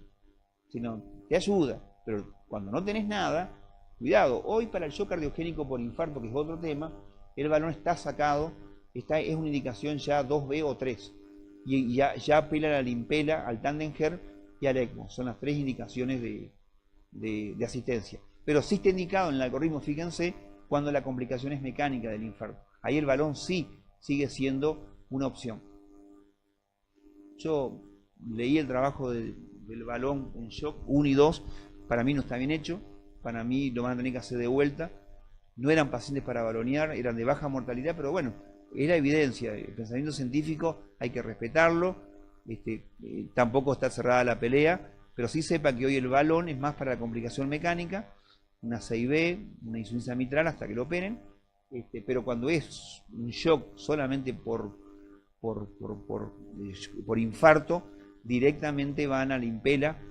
sino te ayuda. Pero cuando no tenés nada, cuidado. Hoy para el shock cardiogénico por infarto, que es otro tema, el balón está sacado, es una indicación ya 2B o 3. Y ya apela a la Limpela, al Tandenher y al ECMO. Son las 3 indicaciones de asistencia. Pero sí está indicado en el algoritmo, fíjense, cuando la complicación es mecánica del infarto. Ahí el balón sí sigue siendo una opción. Yo leí el trabajo del balón en shock 1 y 2, para mí no está bien hecho, para mí lo van a tener que hacer de vuelta. No eran pacientes para balonear, eran de baja mortalidad, pero bueno, es la evidencia. El pensamiento científico hay que respetarlo, tampoco está cerrada la pelea, pero sí sepa que hoy el balón es más para la complicación mecánica, una 6B, una insuficiencia mitral hasta que lo operen, pero cuando es un shock solamente por infarto, directamente van al Impela,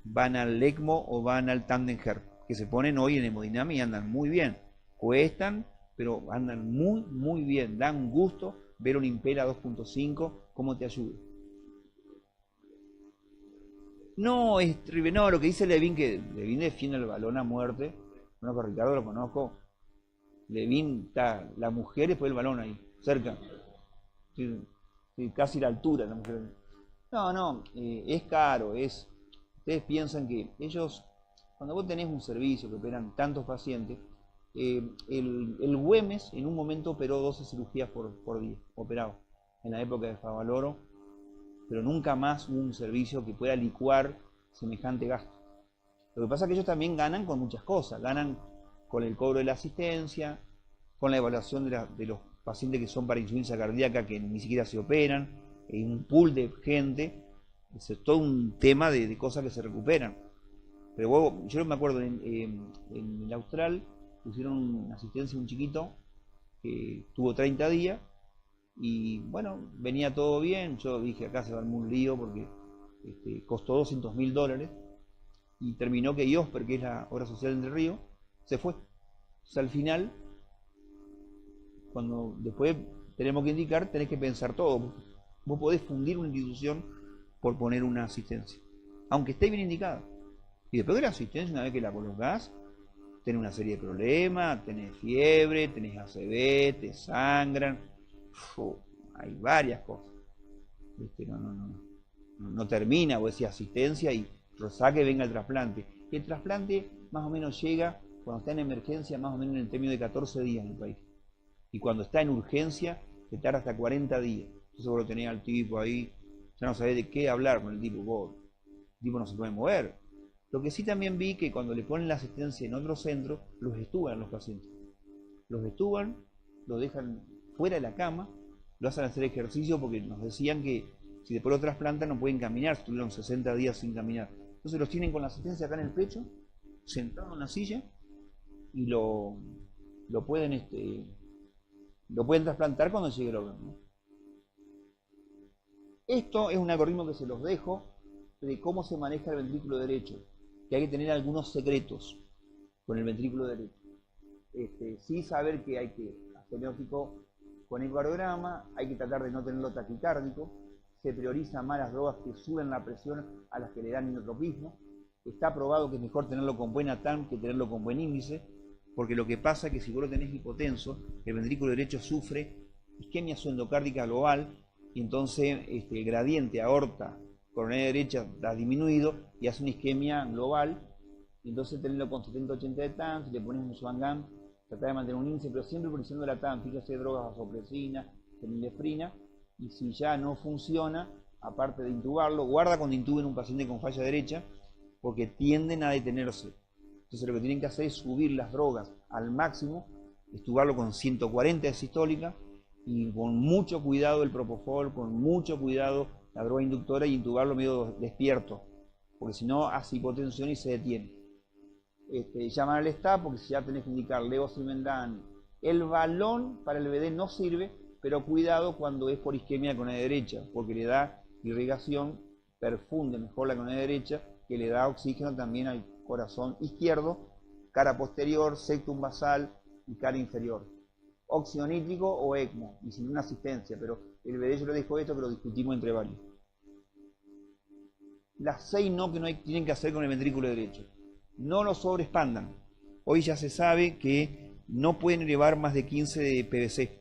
van al ECMO o van al Tandenher, que se ponen hoy en hemodinamia y andan muy bien. Cuestan, pero andan muy bien. Dan un gusto ver un Impela 2.5, cómo te ayuda. No, no, lo que dice Levin, que Levin defiende el balón a muerte. No conozco a Ricardo, lo conozco. Levin está, la mujer después del balón ahí, cerca. Sí, casi la altura de la mujer. No, es caro, ustedes piensan que ellos, cuando vos tenés un servicio que operan tantos pacientes, el Güemes en un momento operó 12 cirugías por día, operado, en la época de Favaloro, pero nunca más hubo un servicio que pueda licuar semejante gasto. Lo que pasa es que ellos también ganan con muchas cosas, ganan con el cobro de la asistencia, con la evaluación de los pacientes que son para insuficiencia cardíaca que ni siquiera se operan, en un pool de gente, es todo un tema de cosas que se recuperan. Pero yo me acuerdo, en el Austral pusieron una asistencia a un chiquito que tuvo 30 días y bueno, venía todo bien. Yo dije, acá se va a armar un lío porque costó $200.000 y terminó que IOSPER, que es la obra social de Entre Ríos, se fue. O sea, al final, cuando después tenemos que indicar, tenés que pensar todo. Vos podés fundir una institución por poner una asistencia, aunque esté bien indicada. Y después de la asistencia, una vez que la colocás, tenés una serie de problemas, tenés fiebre, tenés ACV, te sangran, hay varias cosas. No termina, vos decís asistencia y rozá que venga el trasplante. El trasplante más o menos llega, cuando está en emergencia, más o menos en el término de 14 días en el país. Y cuando está en urgencia, te tarda hasta 40 días. Entonces vos lo tenés al tipo ahí, ya no sabés de qué hablar con el tipo, el tipo no se puede mover. Lo que sí también vi que cuando le ponen la asistencia en otro centro, los estuban los pacientes. Los estuban, los dejan fuera de la cama, lo hacen hacer ejercicio porque nos decían que si después lo trasplantan no pueden caminar, estuvieron 60 días sin caminar. Entonces los tienen con la asistencia acá en el pecho, sentado en la silla, y lo pueden trasplantar cuando llegue el órgano. Esto es un algoritmo que se los dejo de cómo se maneja el ventrículo derecho, que hay que tener algunos secretos con el ventrículo derecho. Sí saber que hay que hacer diagnóstico con ecocardiograma, hay que tratar de no tenerlo taquicárdico, se prioriza más las drogas que suben la presión a las que le dan inotropismo. Está probado que es mejor tenerlo con buena TAM que tenerlo con buen índice, porque lo que pasa es que si vos lo tenés hipotenso, el ventrículo derecho sufre isquemia endocárdica global, y entonces el gradiente aorta coronaria derecha está disminuido y hace una isquemia global. Entonces tenerlo con 70-80 de TAM, si le pones un Suvangam, tratar de mantener un índice, pero siempre priorizando la TAM. Fíjate, drogas vasopresina, fenilefrina, y si ya no funciona, aparte de intubarlo, guarda cuando intuben un paciente con falla derecha, porque tienden a detenerse. Entonces lo que tienen que hacer es subir las drogas al máximo, intubarlo con 140 de sistólica, y con mucho cuidado el propofol, con mucho cuidado la droga inductora, y intubarlo medio despierto, porque si no hace hipotensión y se detiene. Llamar al staff, porque si ya tenés que indicar levosimendan. El balón para el BD no sirve, pero cuidado cuando es por isquemia de coronaria derecha, porque le da irrigación, perfunde mejor la coronaria derecha, que le da oxígeno también al corazón izquierdo, cara posterior, septum basal y cara inferior. Óxido nítrico o ECMO, y sin una asistencia, pero el BD yo le dejo esto que lo discutimos entre varios. Las 6 no que no tienen que hacer con el ventrículo derecho. No lo sobreexpandan. Hoy ya se sabe que no pueden elevar más de 15 de PVC,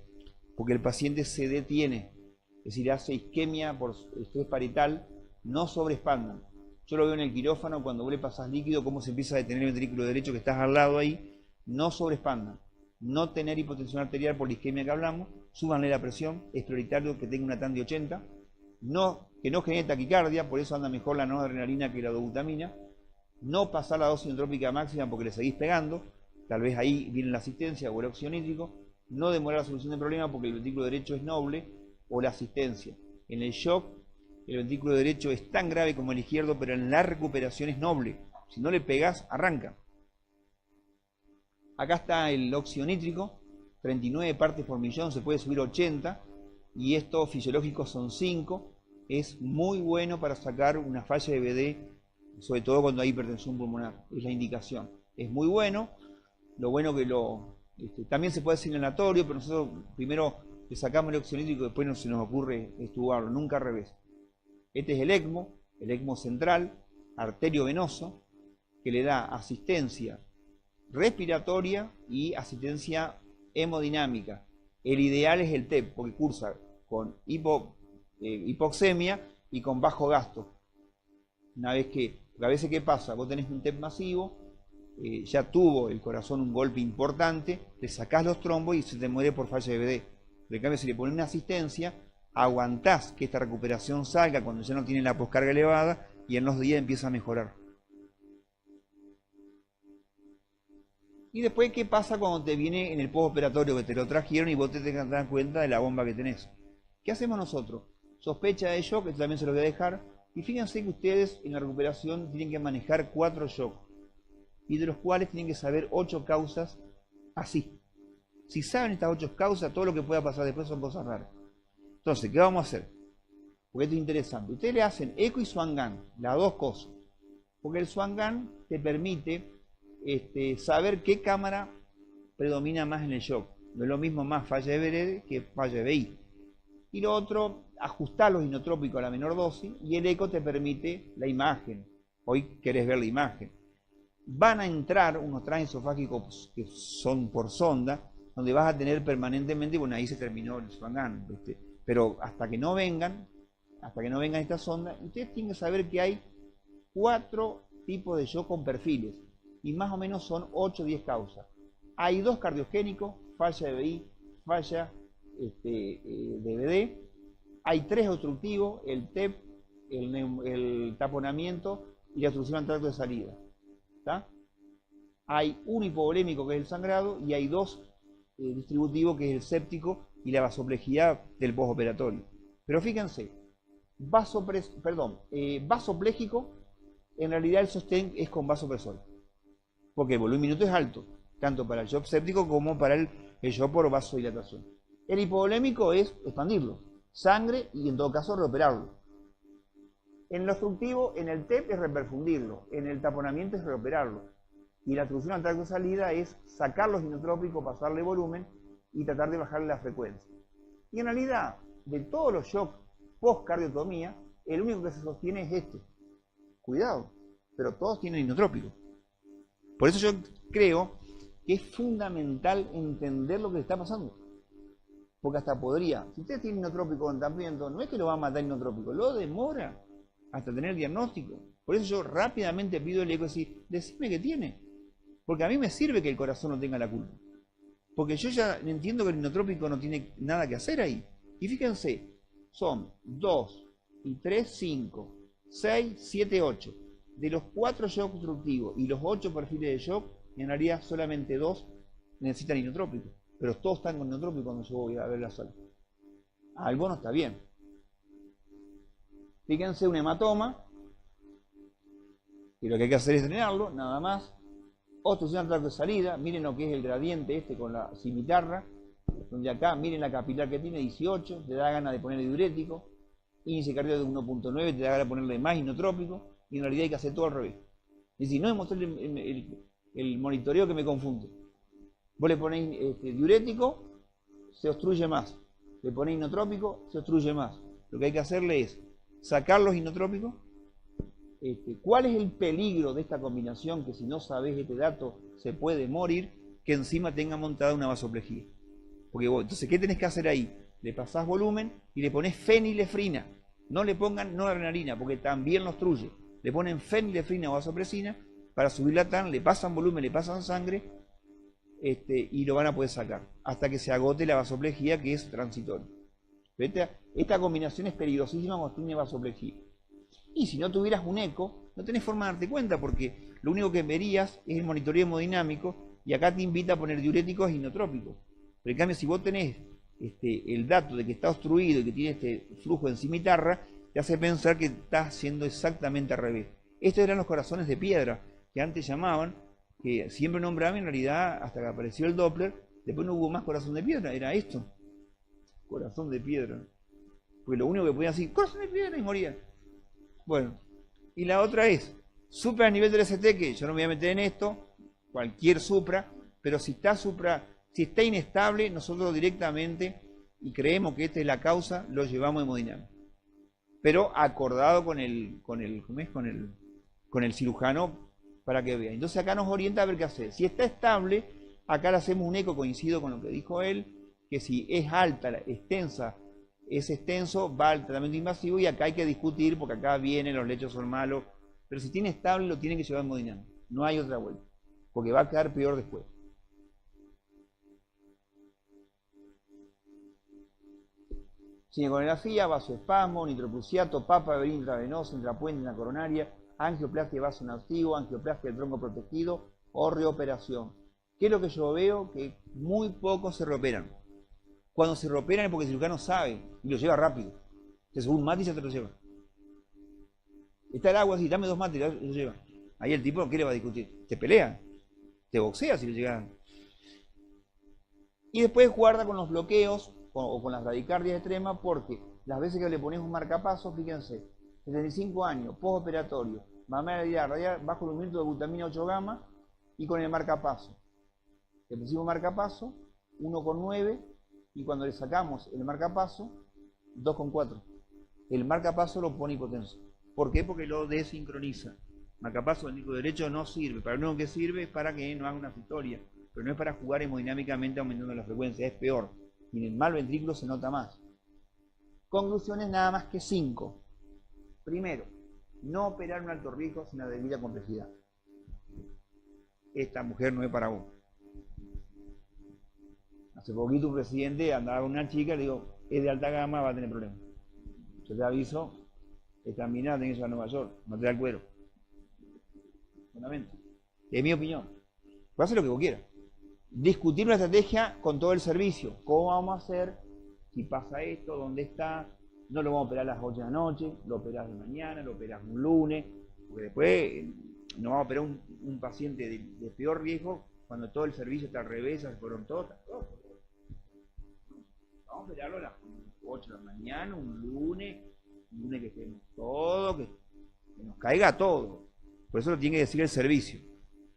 porque el paciente se detiene, es decir, hace isquemia por estrés parietal. No sobreexpandan. Yo lo veo en el quirófano cuando vos le pasás líquido, cómo se empieza a detener el ventrículo derecho que estás al lado ahí. No sobreexpandan. No tener hipotensión arterial por la isquemia que hablamos, súbanle la presión, es prioritario que tenga una TAM de 80, que no genere taquicardia, por eso anda mejor la noradrenalina que la dobutamina, no pasar la dosis entrópica máxima porque le seguís pegando, tal vez ahí viene la asistencia o el óxido nítrico, no demorar la solución del problema porque el ventrículo derecho es noble, o la asistencia. En el shock, el ventrículo derecho es tan grave como el izquierdo, pero en la recuperación es noble, si no le pegás, arranca. Acá está el óxido nítrico, 39 partes por millón, se puede subir 80, y estos fisiológicos son 5. Es muy bueno para sacar una falla de BD, sobre todo cuando hay hipertensión pulmonar, es la indicación. Es muy bueno, lo bueno que también se puede hacer en aleatorio, pero nosotros primero le sacamos el óxido nítrico y después no se nos ocurre estubarlo, nunca al revés. Este es el ECMO central, arteriovenoso, que le da asistencia respiratoria y asistencia hemodinámica. El ideal es el TEP, porque cursa con hipoxemia y con bajo gasto. Una vez que, a veces ¿qué pasa? Vos tenés un TEP masivo, ya tuvo el corazón un golpe importante, le sacás los trombos y se te muere por falla de BD. Pero en cambio, si le pones una asistencia, aguantás que esta recuperación salga cuando ya no tiene la poscarga elevada y en los días empieza a mejorar. Y después, ¿qué pasa cuando te viene en el postoperatorio que te lo trajeron y vos te das cuenta de la bomba que tenés? ¿Qué hacemos nosotros? Sospecha de shock, que también se lo voy a dejar, Y fíjense que ustedes en la recuperación tienen que manejar 4 shocks, y de los cuales tienen que saber 8 causas así. Si saben estas 8 causas, todo lo que pueda pasar después son cosas raras. Entonces, ¿qué vamos a hacer? Porque esto es interesante. Ustedes le hacen eco y Swan-Ganz, las dos cosas. Porque el Swan-Ganz te permite saber qué cámara predomina más en el shock. No es lo mismo más falla de BRD que falla de BI. Y lo otro, ajustar los inotrópicos a la menor dosis, y el eco te permite la imagen. Hoy querés ver la imagen. Van a entrar unos transesofágicos que son por sonda, donde vas a tener permanentemente, bueno, ahí se terminó el Swan-Ganz, pero hasta que no vengan estas sondas, ustedes tienen que saber que hay 4 tipos de shock con perfiles, y más o menos son 8 o 10 causas. Hay 2 cardiogénicos, falla de BI, falla de BD, hay 3 obstructivos, el TEP, el taponamiento y la obstrucción al tracto de salida. ¿Está? Hay un hipovolémico que es el sangrado, y hay 2 distributivos que es el séptico y la vasoplejía del postoperatorio. Pero fíjense, vasopléjico, en realidad el sostén es con vasopresor, porque el volumen minuto es alto, tanto para el shock séptico como para el shock por vasodilatación. El hipovolémico es expandirlo, sangre, y en todo caso reoperarlo. En el obstructivo, en el TEP es reperfundirlo, en el taponamiento es reoperarlo, y la obstrucción al tracto de salida es sacar los inotrópicos, pasarle volumen y tratar de bajarle la frecuencia. Y en realidad, de todos los shocks post-cardiotomía, el único que se sostiene es este. Cuidado, pero todos tienen inotrópicos. Por eso yo creo que es fundamental entender lo que está pasando. Porque hasta podría, si usted tiene inotrópico con tapiento, no es que lo va a matar inotrópico, lo demora hasta tener diagnóstico. Por eso yo rápidamente pido el eco y decir, decime qué tiene. Porque a mí me sirve que el corazón no tenga la culpa. Porque yo ya entiendo que el inotrópico no tiene nada que hacer ahí. Y fíjense, son 2 y 3, 5, 6, 7, 8. De los 4 shocks obstructivos y los 8 perfiles de shock, en realidad solamente 2 necesitan inotrópico. Pero todos están con inotrópico cuando yo voy a ver la sala. Algo no está bien. Fíjense un hematoma, y lo que hay que hacer es drenarlo, nada más. Obstrucción al tracto de salida, miren lo que es el gradiente con la cimitarra, donde acá, miren la capilar que tiene, 18, te da ganas de ponerle diurético, índice cardíaco de 1.9, te da ganas de ponerle más inotrópico, y en realidad hay que hacer todo al revés. Es decir, no es mostrar el monitoreo que me confunde. Vos le ponéis diurético, se obstruye más. Le ponéis inotrópico, se obstruye más. Lo que hay que hacerle es sacar los inotrópicos. ¿Cuál es el peligro de esta combinación? Que si no sabes este dato se puede morir, que encima tenga montada una vasoplejía. Porque vos, entonces, ¿qué tenés que hacer ahí? Le pasás volumen y le ponés fenilefrina. No le pongan noradrenalina, porque también lo obstruye. Le ponen fenilefrina o vasopresina para subir la TAN, le pasan volumen, le pasan sangre, y lo van a poder sacar hasta que se agote la vasoplejía, que es transitoria. Esta combinación es peligrosísima cuando tiene vasoplejía. Y si no tuvieras un eco, no tenés forma de darte cuenta, porque lo único que verías es el monitoreo hemodinámico, y acá te invita a poner diuréticos e inotrópicos. Pero en cambio, si vos tenés el dato de que está obstruido y que tiene este flujo en cimitarra, te hace pensar que está haciendo exactamente al revés. Estos eran los corazones de piedra, que antes llamaban, que siempre nombraban, en realidad, hasta que apareció el Doppler, después no hubo más corazón de piedra, era esto. Corazón de piedra. Porque lo único que podían decir, corazón de piedra, y morían. Bueno, y la otra es, supra a nivel del ST, que yo no me voy a meter en esto, cualquier supra, pero si está inestable, nosotros directamente, y creemos que esta es la causa, lo llevamos a hemodinámica. Pero acordado con el cirujano para que vea. Entonces acá nos orienta a ver qué hacer. Si está estable, acá le hacemos un eco, coincido con lo que dijo él, que si es alta, extensa, es extenso, va al tratamiento invasivo, y acá hay que discutir, porque acá vienen, los lechos son malos, pero si tiene estable lo tienen que llevar en hemodinámica. No hay otra vuelta, porque va a quedar peor después. Cineconografía, vasoespasmo, nitroprusiato, papa intravenosa, intrapuente, intracoronaria, angioplastia de vaso inactivo, angioplastia del tronco protegido o reoperación. ¿Qué es lo que yo veo? Que muy pocos se reoperan. Cuando se reoperan es porque el cirujano sabe y lo lleva rápido. Entonces, según Mati ya te lo lleva. Está el agua así, dame 2 mates, y lo lleva. Ahí el tipo, ¿qué le va a discutir? Te pelea, te boxea si le llegan. Y después guarda con los bloqueos o con las bradicardias extremas, porque las veces que le pones un marcapaso, fíjense, 75 años, postoperatorio, mamaria radial, bajo el movimiento de glutamina 8 gamma y con el marcapaso. Le pusimos marcapaso, 1,9, y cuando le sacamos el marcapaso, 2,4. El marcapaso lo pone hipotenso. ¿Por qué? Porque lo desincroniza. Marcapaso ventrículo derecho no sirve. Para lo único que sirve es para que no haga una victoria. Pero no es para jugar hemodinámicamente aumentando la frecuencia. Es peor. Y en el mal ventrículo se nota más. Conclusiones nada más que 5. Primero, no operar un alto riesgo sin la debida complejidad. Esta mujer no es para vos. Hace poquito un presidente andaba con una chica y le digo, es de alta gama, va a tener problemas. Yo te aviso, esta mina tenés que ir a Nueva York, no te da el cuero. Fundamento. Es mi opinión. Puedes hacer lo que vos quieras. Discutir una estrategia con todo el servicio. ¿Cómo vamos a hacer? Si pasa esto, ¿dónde está? No lo vamos a operar a las 8 de la noche, lo operás de mañana, lo operás un lunes, porque después no vamos a operar un paciente de peor riesgo cuando todo el servicio está al revés, se fueron todos. Vamos a operarlo a las 8 de la mañana, un lunes que estemos todos, que nos caiga todo. Por eso lo tiene que decir el servicio.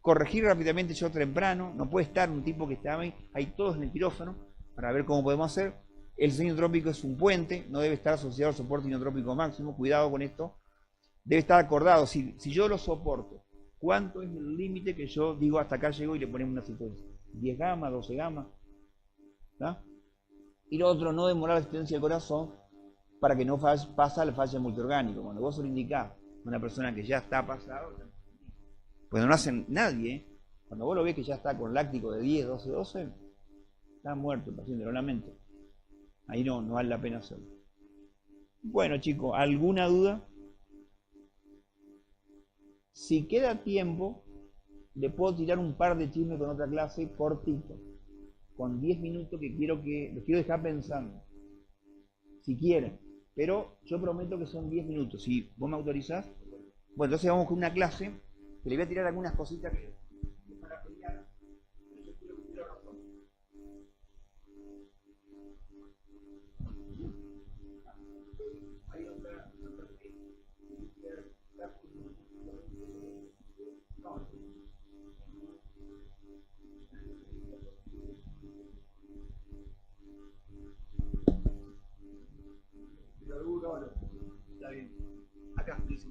Corregir rápidamente yo temprano, no puede estar un tipo que está ahí todos en el quirófano para ver cómo podemos hacer. El diseño inotrópico es un puente, no debe estar asociado al soporte inotrópico máximo, cuidado con esto. Debe estar acordado, si yo lo soporto, ¿cuánto es el límite que yo digo hasta acá llego y le ponemos una secuencia? 10 gamma, 12 gamma. ¿Está? Y lo otro, no demorar la asistencia del corazón para que no pasa la falla multiorgánico. Cuando vos se lo indicás a una persona que ya está pasado, pues no hacen nadie, ¿eh? Cuando vos lo ves que ya está con láctico de 10, 12, está muerto el paciente, lo lamento. Ahí no vale la pena hacerlo. Bueno, chicos, ¿alguna duda? Si queda tiempo, le puedo tirar un par de chismes con otra clase cortito, con 10 minutos que los quiero dejar pensando, si quieren, pero yo prometo que son 10 minutos. Si vos me autorizás, bueno, entonces vamos con una clase que le voy a tirar algunas cositas que para pelear, pero yo quiero que usted lo razón. Hay otra está bien. Acá, dice,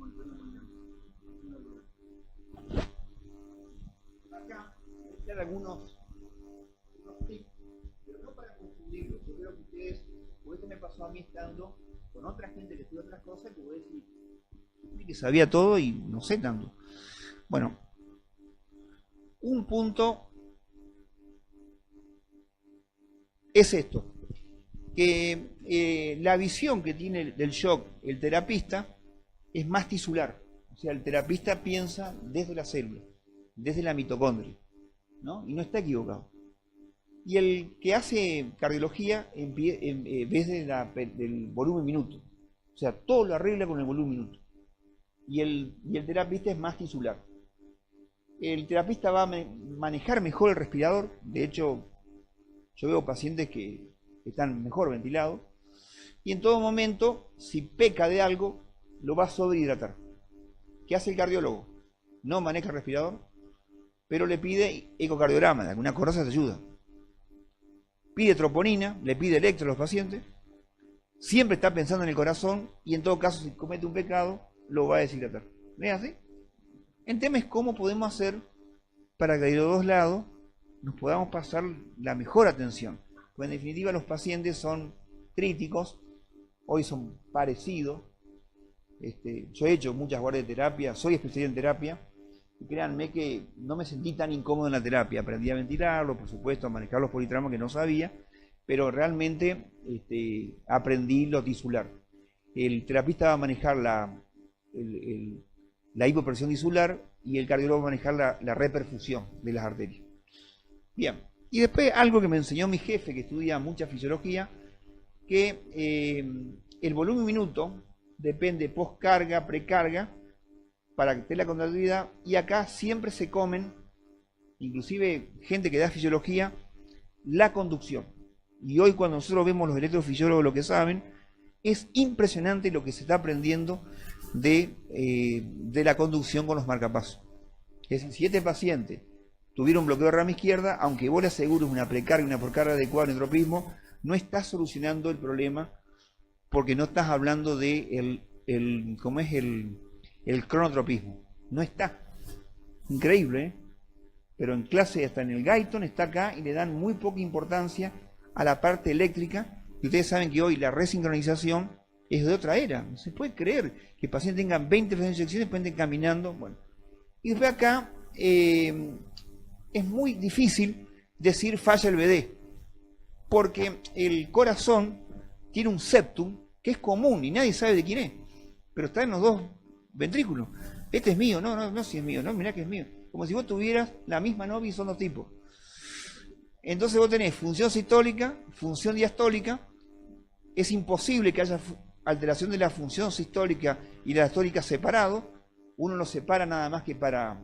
acá hay algunos tips, pero no para confundirlos. Yo creo que ustedes, porque esto me pasó a mí estando con otra gente que estudia otras cosas, que voy a decir que sabía todo y no sé tanto. Bueno, un punto es esto, que la visión que tiene del shock el terapista es más tisular. O sea, el terapista piensa desde la célula, desde la mitocondria, ¿no? Y no está equivocado. Y el que hace cardiología en vez del volumen minuto. O sea, todo lo arregla con el volumen minuto. Y el terapista es más tisular. El terapista va a manejar mejor el respirador. De hecho, yo veo pacientes que están mejor ventilados. Y en todo momento, si peca de algo, lo va a sobrehidratar. ¿Qué hace el cardiólogo? No maneja el respirador, pero le pide ecocardiograma, de alguna cosa se ayuda. Pide troponina, le pide electro a los pacientes, siempre está pensando en el corazón y en todo caso si comete un pecado lo va a deshidratar. ¿Ves así? El tema es cómo podemos hacer para que de los dos lados nos podamos pasar la mejor atención. Pues en definitiva los pacientes son críticos, hoy son parecidos. Yo he hecho muchas guardias de terapia, soy especialista en terapia. Y créanme que no me sentí tan incómodo en la terapia. Aprendí a ventilarlo, por supuesto, a manejar los politraumas que no sabía, pero realmente aprendí lo tisular. El terapista va a manejar la hipopresión tisular y el cardiólogo va a manejar la reperfusión de las arterias. Bien, y después algo que me enseñó mi jefe, que estudia mucha fisiología, que el volumen minuto depende postcarga, precarga, para que esté la contractilidad, y acá siempre se comen, inclusive gente que da fisiología, la conducción. Y hoy cuando nosotros vemos los electrofisiólogos lo que saben, es impresionante lo que se está aprendiendo de la conducción con los marcapasos. Es decir, si este paciente tuviera un bloqueo de rama izquierda, aunque vos le asegures una precarga y una poscarga adecuada en entropismo, no estás solucionando el problema porque no estás hablando de ¿cómo es el cronotropismo? No está. Increíble, ¿eh? Pero en clase, hasta en el Guyton, está acá y le dan muy poca importancia a la parte eléctrica. Y ustedes saben que hoy la resincronización es de otra era. No se puede creer que el paciente tenga 20 frecuencias de inyección y después estén caminando. Bueno. Y después acá es muy difícil decir falla el BD, porque el corazón tiene un septum que es común y nadie sabe de quién es, pero está en los dos ventrículos. Este es mío, no si es mío, no, mirá que es mío. Como si vos tuvieras la misma novia y son dos tipos. Entonces vos tenés función sistólica, función diastólica. Es imposible que haya alteración de la función sistólica y la diastólica separado. Uno lo separa nada más que para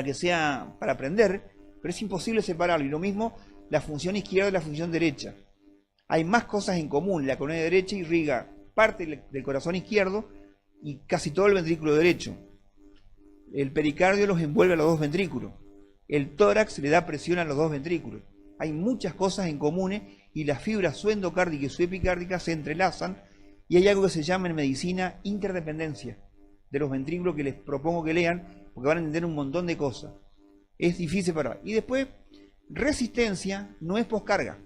que sea para aprender, pero es imposible separarlo. Y lo mismo la función izquierda y la función derecha. Hay más cosas en común. La coronaria derecha irriga parte del corazón izquierdo y casi todo el ventrículo derecho. El pericardio los envuelve a los dos ventrículos. El tórax le da presión a los dos ventrículos. Hay muchas cosas en común y las fibras suendocárdicas y suepicárdicas se entrelazan y hay algo que se llama en medicina interdependencia de los ventrículos que les propongo que lean porque van a entender un montón de cosas. Es difícil para... Y después, resistencia no es poscarga.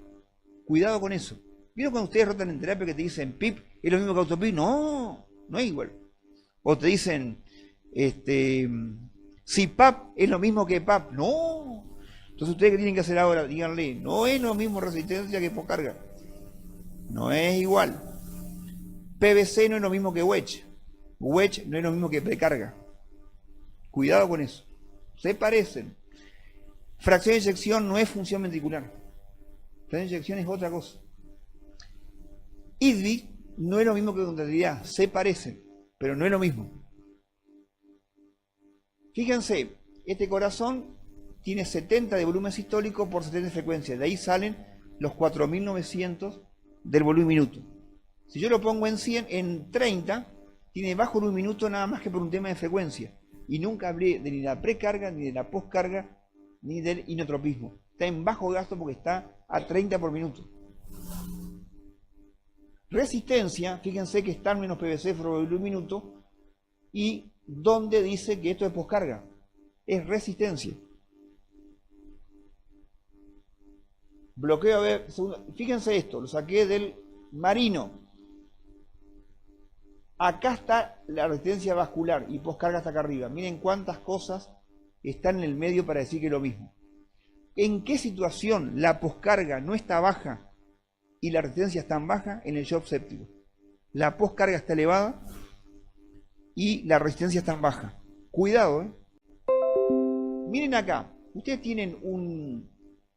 Cuidado con eso. ¿Vieron cuando ustedes rotan en terapia que te dicen PIP es lo mismo que autopip? No, no es igual. O te dicen si PAP es lo mismo que PAP. No. Entonces ustedes qué tienen que hacer ahora, díganle, no es lo mismo resistencia que poscarga. No es igual. PVC no es lo mismo que wedge. Wedge no es lo mismo que precarga. Cuidado con eso. Se parecen. Fracción de eyección no es función ventricular. Fracción de eyección es otra cosa. IDVI no es lo mismo que contractilidad. Se parecen, pero no es lo mismo. Fíjense, este corazón tiene 70 de volumen sistólico por 70 de frecuencia. De ahí salen los 4.900 del volumen minuto. Si yo lo pongo en 100, en 30, tiene bajo volumen minuto nada más que por un tema de frecuencia. Y nunca hablé de ni la precarga, ni de la poscarga, ni del inotropismo. Está en bajo gasto porque está a 30 por minuto. Resistencia, fíjense que está en menos PVC por volumen minuto. Y donde dice que esto es poscarga. Es resistencia. Bloqueo, a ver, fíjense esto, lo saqué del Marino. Acá está la resistencia vascular y poscarga hasta acá arriba. Miren cuántas cosas están en el medio para decir que es lo mismo. ¿En qué situación la poscarga no está baja y la resistencia está baja? En el shock séptico. La poscarga está elevada y la resistencia está baja. Cuidado, ¿eh? Miren acá, ustedes tienen un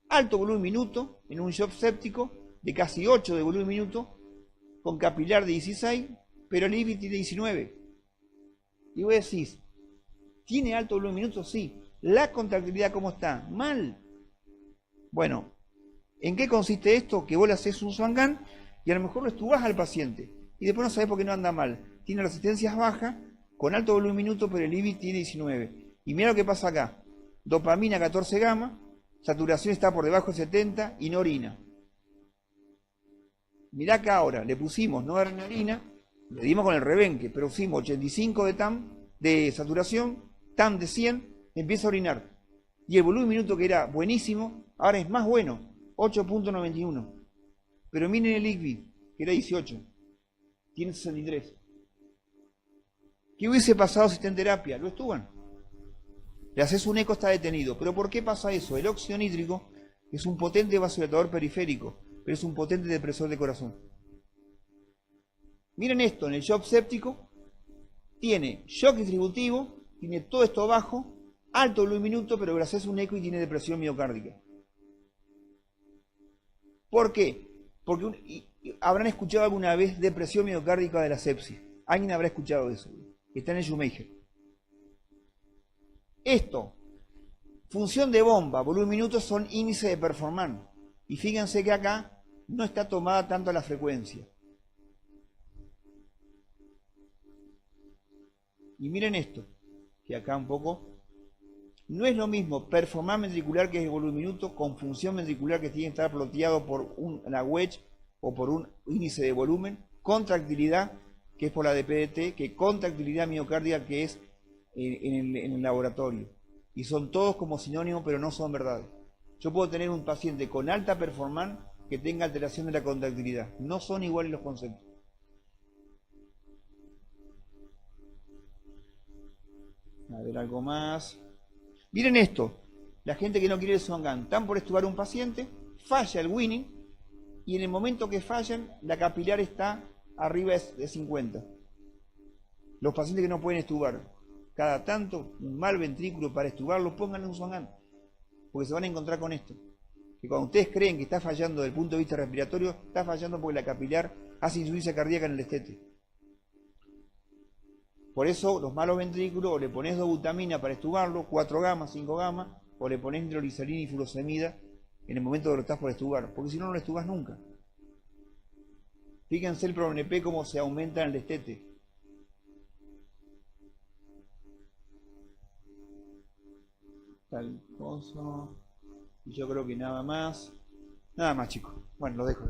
alto volumen minuto en un shock séptico de casi 8 de volumen minuto con capilar de 16, pero el IVI tiene 19. Y vos decís, ¿tiene alto volumen minuto? Sí. ¿La contractilidad cómo está? Mal. Bueno, ¿en qué consiste esto? Que vos le haces un Swan-Ganz y a lo mejor lo estubás al paciente y después no sabés por qué no anda mal. Tiene resistencias bajas con alto volumen minuto, pero el IVI tiene 19. Y mira lo que pasa acá. Dopamina 14 gamma, saturación está por debajo de 70 y no orina. Mirá acá ahora, le pusimos no adrenalina, le dimos con el rebenque, pero pusimos 85 de TAM, de saturación, TAM de 100, empieza a orinar. Y el volumen minuto que era buenísimo, ahora es más bueno, 8.91. Pero miren el IVI, que era 18, tiene 63. ¿Qué hubiese pasado si está en terapia? Lo estuvan. Le haces un eco, está detenido. ¿Pero por qué pasa eso? El óxido nítrico es un potente vasodilatador periférico, pero es un potente depresor de corazón. Miren esto, en el shock séptico tiene shock distributivo, tiene todo esto bajo, alto volumen minuto, pero le haces un eco y tiene depresión miocárdica. ¿Por qué? Porque habrán escuchado alguna vez depresión miocárdica de la sepsis. Alguien habrá escuchado eso. Está en el Schumacher. Esto, función de bomba, volumen minuto son índice de performance. Y fíjense que acá no está tomada tanto la frecuencia. Y miren esto, que acá un poco, no es lo mismo performance ventricular, que es el volumen minuto, con función ventricular, que tiene que estar ploteado por una wedge o por un índice de volumen, contractilidad, que es por la de PDT, que contractilidad miocárdica, que es en el laboratorio. Y son todos como sinónimos, pero no son verdad. Yo puedo tener un paciente con alta performance que tenga alteración de la contractilidad. No son iguales los conceptos. A ver, algo más. Miren esto. La gente que no quiere el Swan-Ganz, están por estubar un paciente, falla el winning, y en el momento que fallan, la capilar está arriba de 50. Los pacientes que no pueden estubar, cada tanto, un mal ventrículo para estubarlo, pónganle un Swan-Ganz, porque se van a encontrar con esto. Que cuando ustedes creen que está fallando desde el punto de vista respiratorio, está fallando porque la capilar hace insuficiencia cardíaca en el destete. Por eso los malos ventrículos, o le pones dobutamina para estubarlo, 4 gamas, 5 gamas, o le pones nitroglicerina y furosemida en el momento que lo estás por estubar, porque si no, no lo estubas nunca. Fíjense el ProNP cómo se aumenta en el destete. Tal cosa. Y yo creo que nada más. Nada más, chicos. Bueno, lo dejo.